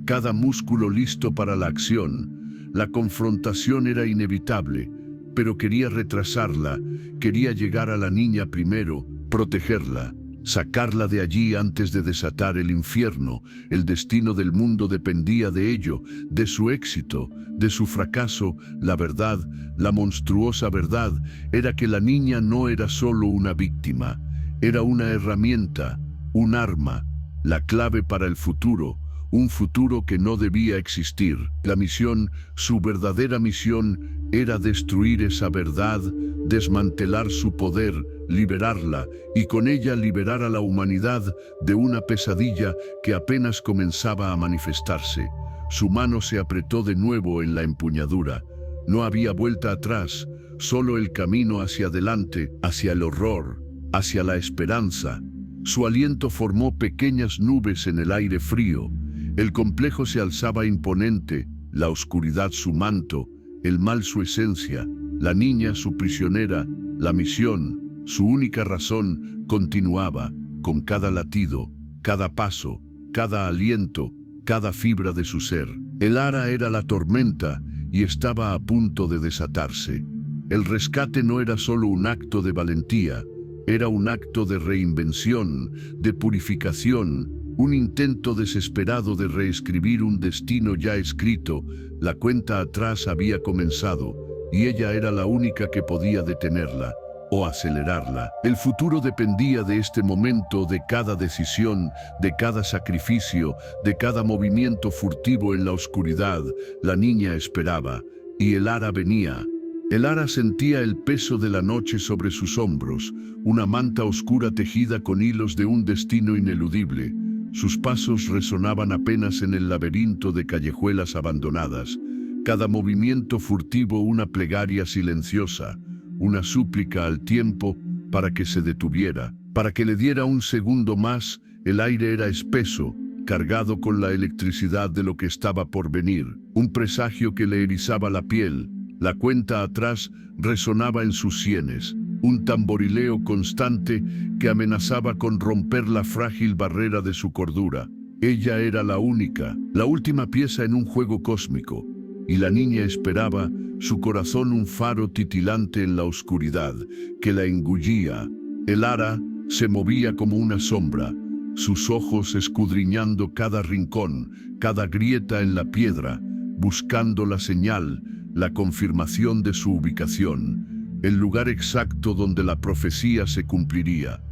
cada músculo listo para la acción. La confrontación era inevitable, pero quería retrasarla, quería llegar a la niña primero, protegerla. Sacarla de allí antes de desatar el infierno. El destino del mundo dependía de ello, de su éxito, de su fracaso. La verdad, la monstruosa verdad, era que la niña no era solo una víctima, era una herramienta, un arma, la clave para el futuro, un futuro que no debía existir. La misión, su verdadera misión, era destruir esa verdad, desmantelar su poder, liberarla, y con ella liberar a la humanidad de una pesadilla que apenas comenzaba a manifestarse. Su mano se apretó de nuevo en la empuñadura. No había vuelta atrás, solo el camino hacia adelante, hacia el horror, hacia la esperanza. Su aliento formó pequeñas nubes en el aire frío. El complejo se alzaba imponente, la oscuridad su manto, el mal su esencia, la niña su prisionera, la misión, su única razón, continuaba, con cada latido, cada paso, cada aliento, cada fibra de su ser. El Ara era la tormenta y estaba a punto de desatarse. El rescate no era solo un acto de valentía, era un acto de reinvención, de purificación, un intento desesperado de reescribir un destino ya escrito. La cuenta atrás había comenzado, y ella era la única que podía detenerla o acelerarla. El futuro dependía de este momento, de cada decisión, de cada sacrificio, de cada movimiento furtivo en la oscuridad. La niña esperaba, y el Ara venía. El Ara sentía el peso de la noche sobre sus hombros, una manta oscura tejida con hilos de un destino ineludible. Sus pasos resonaban apenas en el laberinto de callejuelas abandonadas. Cada movimiento furtivo una plegaria silenciosa, una súplica al tiempo para que se detuviera, para que le diera un segundo más. El aire era espeso, cargado con la electricidad de lo que estaba por venir, un presagio que le erizaba la piel. La cuenta atrás resonaba en sus sienes, un tamborileo constante que amenazaba con romper la frágil barrera de su cordura. Ella era la única, la última pieza en un juego cósmico, y la niña esperaba, su corazón un faro titilante en la oscuridad, que la engullía. El Ara se movía como una sombra, sus ojos escudriñando cada rincón, cada grieta en la piedra, buscando la señal, la confirmación de su ubicación, el lugar exacto donde la profecía se cumpliría.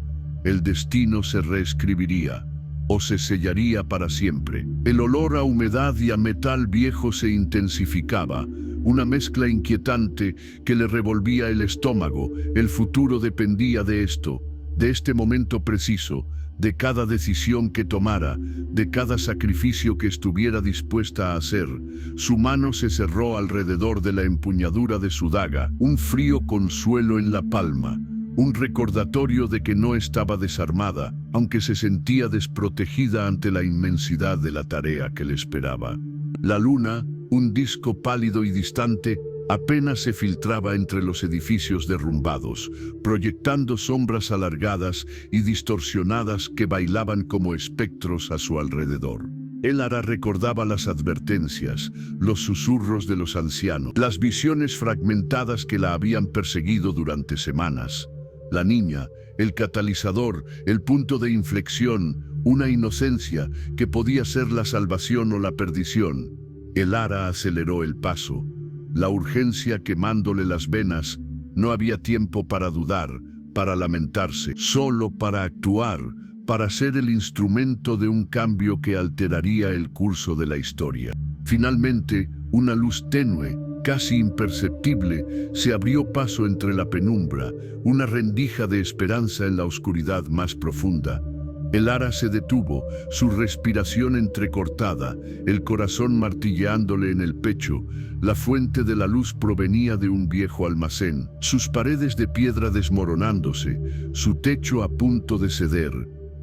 El destino se reescribiría, o se sellaría para siempre. El olor a humedad y a metal viejo se intensificaba, una mezcla inquietante que le revolvía el estómago. El futuro dependía de esto, de este momento preciso, de cada decisión que tomara, de cada sacrificio que estuviera dispuesta a hacer. Su mano se cerró alrededor de la empuñadura de su daga, un frío consuelo en la palma, un recordatorio de que no estaba desarmada, aunque se sentía desprotegida ante la inmensidad de la tarea que le esperaba. La luna, un disco pálido y distante, apenas se filtraba entre los edificios derrumbados, proyectando sombras alargadas y distorsionadas que bailaban como espectros a su alrededor. Elara recordaba las advertencias, los susurros de los ancianos, las visiones fragmentadas que la habían perseguido durante semanas. La niña, el catalizador, el punto de inflexión, una inocencia que podía ser la salvación o la perdición. Elara aceleró el paso. La urgencia quemándole las venas, no había tiempo para dudar, para lamentarse, solo para actuar, para ser el instrumento de un cambio que alteraría el curso de la historia. Finalmente, una luz tenue, casi imperceptible, se abrió paso entre la penumbra, una rendija de esperanza en la oscuridad más profunda. Elara se detuvo, su respiración entrecortada, el corazón martilleándole en el pecho. La fuente de la luz provenía de un viejo almacén, sus paredes de piedra desmoronándose, su techo a punto de ceder.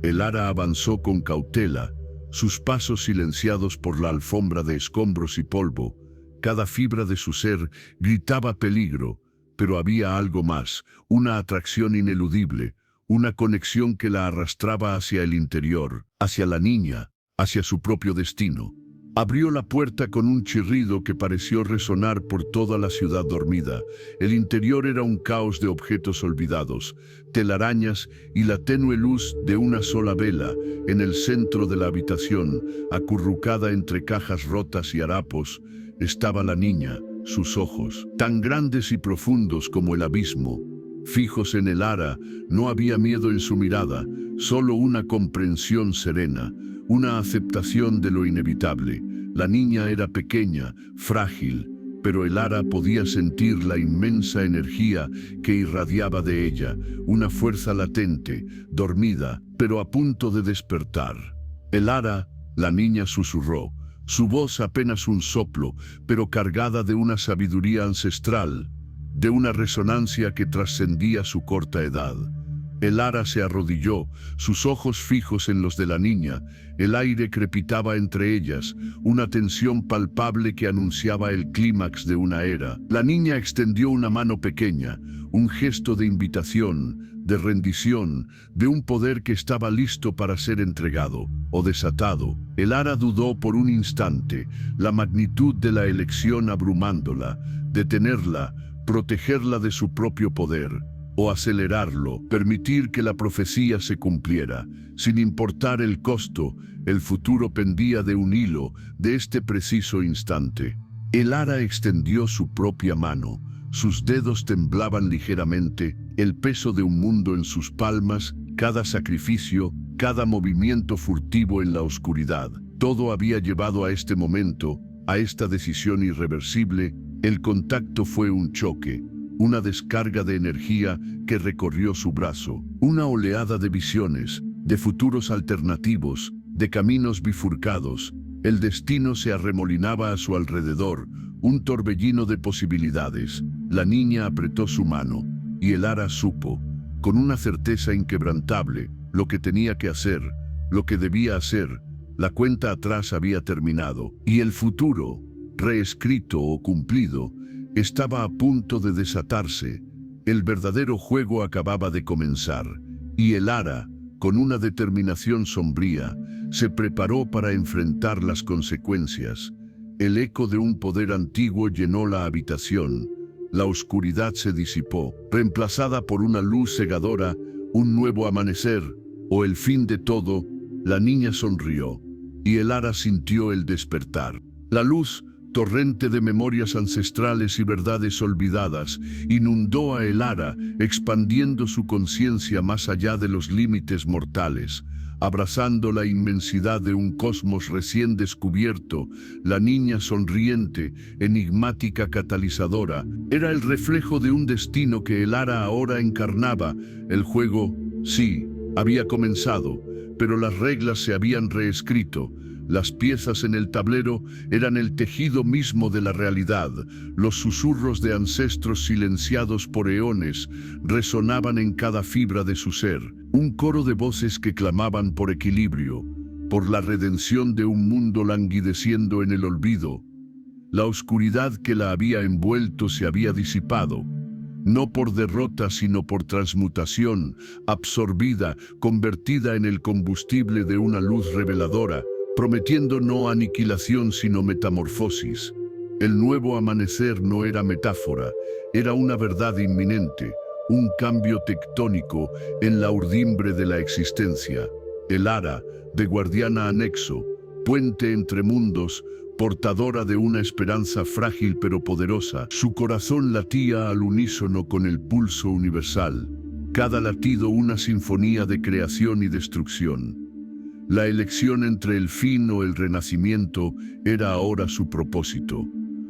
Elara avanzó con cautela, sus pasos silenciados por la alfombra de escombros y polvo. Cada fibra de su ser gritaba peligro, pero había algo más, una atracción ineludible, una conexión que la arrastraba hacia el interior, hacia la niña, hacia su propio destino. Abrió la puerta con un chirrido que pareció resonar por toda la ciudad dormida. El interior era un caos de objetos olvidados, telarañas y la tenue luz de una sola vela. En el centro de la habitación, acurrucada entre cajas rotas y harapos, estaba la niña, sus ojos, tan grandes y profundos como el abismo. Fijos en Elara, no había miedo en su mirada, solo una comprensión serena, una aceptación de lo inevitable. La niña era pequeña, frágil, pero Elara podía sentir la inmensa energía que irradiaba de ella, una fuerza latente, dormida, pero a punto de despertar. Elara, la niña susurró, su voz apenas un soplo, pero cargada de una sabiduría ancestral, de una resonancia que trascendía su corta edad. Elara se arrodilló, sus ojos fijos en los de la niña. El aire crepitaba entre ellas, una tensión palpable que anunciaba el clímax de una era. La niña extendió una mano pequeña, un gesto de invitación, de rendición, de un poder que estaba listo para ser entregado o desatado. Elara dudó por un instante, la magnitud de la elección abrumándola, detenerla, protegerla de su propio poder, o acelerarlo, permitir que la profecía se cumpliera. Sin importar el costo, el futuro pendía de un hilo, de este preciso instante. Elara extendió su propia mano, sus dedos temblaban ligeramente, el peso de un mundo en sus palmas, cada sacrificio, cada movimiento furtivo en la oscuridad. Todo había llevado a este momento, a esta decisión irreversible. El contacto fue un choque, una descarga de energía que recorrió su brazo, una oleada de visiones, de futuros alternativos, de caminos bifurcados. El destino se arremolinaba a su alrededor, un torbellino de posibilidades. La niña apretó su mano, y Elara supo, con una certeza inquebrantable, lo que tenía que hacer, lo que debía hacer. La cuenta atrás había terminado, y el futuro, reescrito o cumplido, estaba a punto de desatarse. El verdadero juego acababa de comenzar, y Elara, con una determinación sombría, se preparó para enfrentar las consecuencias. El eco de un poder antiguo llenó la habitación. La oscuridad se disipó, reemplazada por una luz cegadora, un nuevo amanecer, o el fin de todo. La niña sonrió, y Elara sintió el despertar. La luz, torrente de memorias ancestrales y verdades olvidadas, inundó a Elara, expandiendo su conciencia más allá de los límites mortales. Abrazando la inmensidad de un cosmos recién descubierto, la niña sonriente, enigmática catalizadora, era el reflejo de un destino que Elara ahora encarnaba. El juego, sí, había comenzado, pero las reglas se habían reescrito. Las piezas en el tablero eran el tejido mismo de la realidad. Los susurros de ancestros silenciados por eones resonaban en cada fibra de su ser. Un coro de voces que clamaban por equilibrio, por la redención de un mundo languideciendo en el olvido. La oscuridad que la había envuelto se había disipado, no por derrota sino por transmutación, absorbida, convertida en el combustible de una luz reveladora, prometiendo no aniquilación sino metamorfosis. El nuevo amanecer no era metáfora, era una verdad inminente, un cambio tectónico en la urdimbre de la existencia. El Ara, de guardiana anexo, puente entre mundos, portadora de una esperanza frágil pero poderosa, su corazón latía al unísono con el pulso universal, cada latido una sinfonía de creación y destrucción. La elección entre el fin o el renacimiento era ahora su propósito.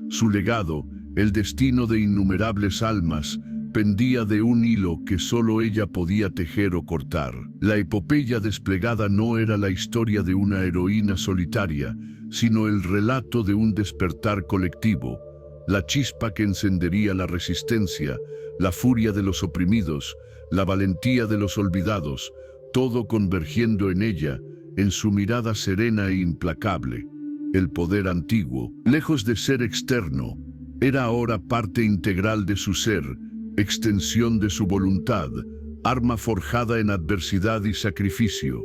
Su legado, el destino de innumerables almas, pendía de un hilo que solo ella podía tejer o cortar. La epopeya desplegada no era la historia de una heroína solitaria, sino el relato de un despertar colectivo, la chispa que encendería la resistencia, la furia de los oprimidos, la valentía de los olvidados, todo convergiendo en ella, en su mirada serena e implacable. El poder antiguo, lejos de ser externo, era ahora parte integral de su ser, extensión de su voluntad, arma forjada en adversidad y sacrificio.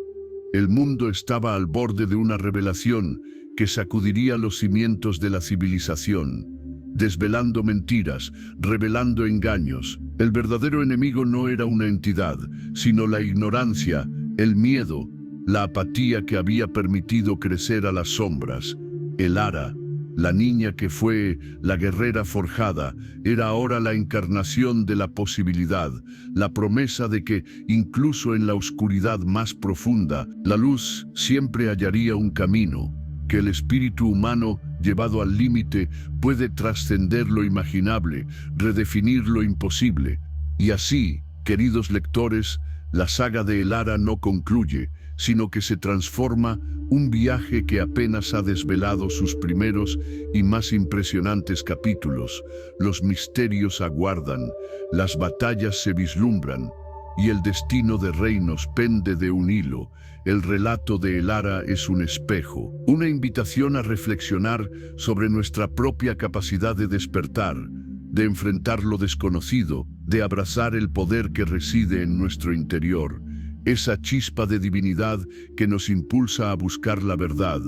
El mundo estaba al borde de una revelación que sacudiría los cimientos de la civilización, desvelando mentiras, revelando engaños. El verdadero enemigo no era una entidad, sino la ignorancia, el miedo, la apatía que había permitido crecer a las sombras. El Ara, la niña que fue la guerrera forjada, era ahora la encarnación de la posibilidad, la promesa de que, incluso en la oscuridad más profunda, la luz siempre hallaría un camino, que el espíritu humano, llevado al límite, puede trascender lo imaginable, redefinir lo imposible. Y así, queridos lectores, la saga de El Ara no concluye, sino que se transforma, un viaje que apenas ha desvelado sus primeros y más impresionantes capítulos. Los misterios aguardan, las batallas se vislumbran, y el destino de reinos pende de un hilo. El relato de El Ara es un espejo, una invitación a reflexionar sobre nuestra propia capacidad de despertar, de enfrentar lo desconocido, de abrazar el poder que reside en nuestro interior. Esa chispa de divinidad que nos impulsa a buscar la verdad,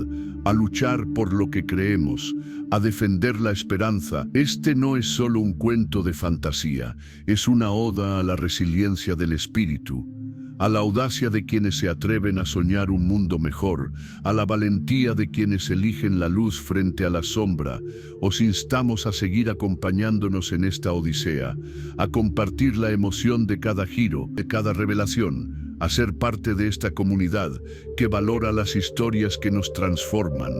a luchar por lo que creemos, a defender la esperanza. Este no es solo un cuento de fantasía, es una oda a la resiliencia del espíritu, a la audacia de quienes se atreven a soñar un mundo mejor, a la valentía de quienes eligen la luz frente a la sombra. Os instamos a seguir acompañándonos en esta odisea, a compartir la emoción de cada giro, de cada revelación, a ser parte de esta comunidad que valora las historias que nos transforman,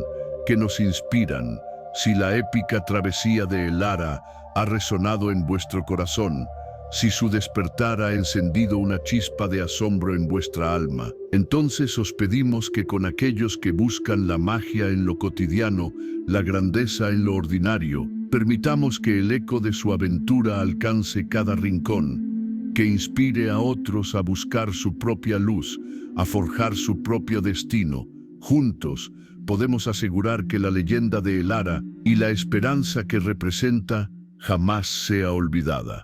que nos inspiran. Si la épica travesía de El Ara ha resonado en vuestro corazón, si su despertar ha encendido una chispa de asombro en vuestra alma, entonces os pedimos que con aquellos que buscan la magia en lo cotidiano, la grandeza en lo ordinario, permitamos que el eco de su aventura alcance cada rincón, que inspire a otros a buscar su propia luz, a forjar su propio destino. Juntos, podemos asegurar que la leyenda de El Ara y la esperanza que representa jamás sea olvidada.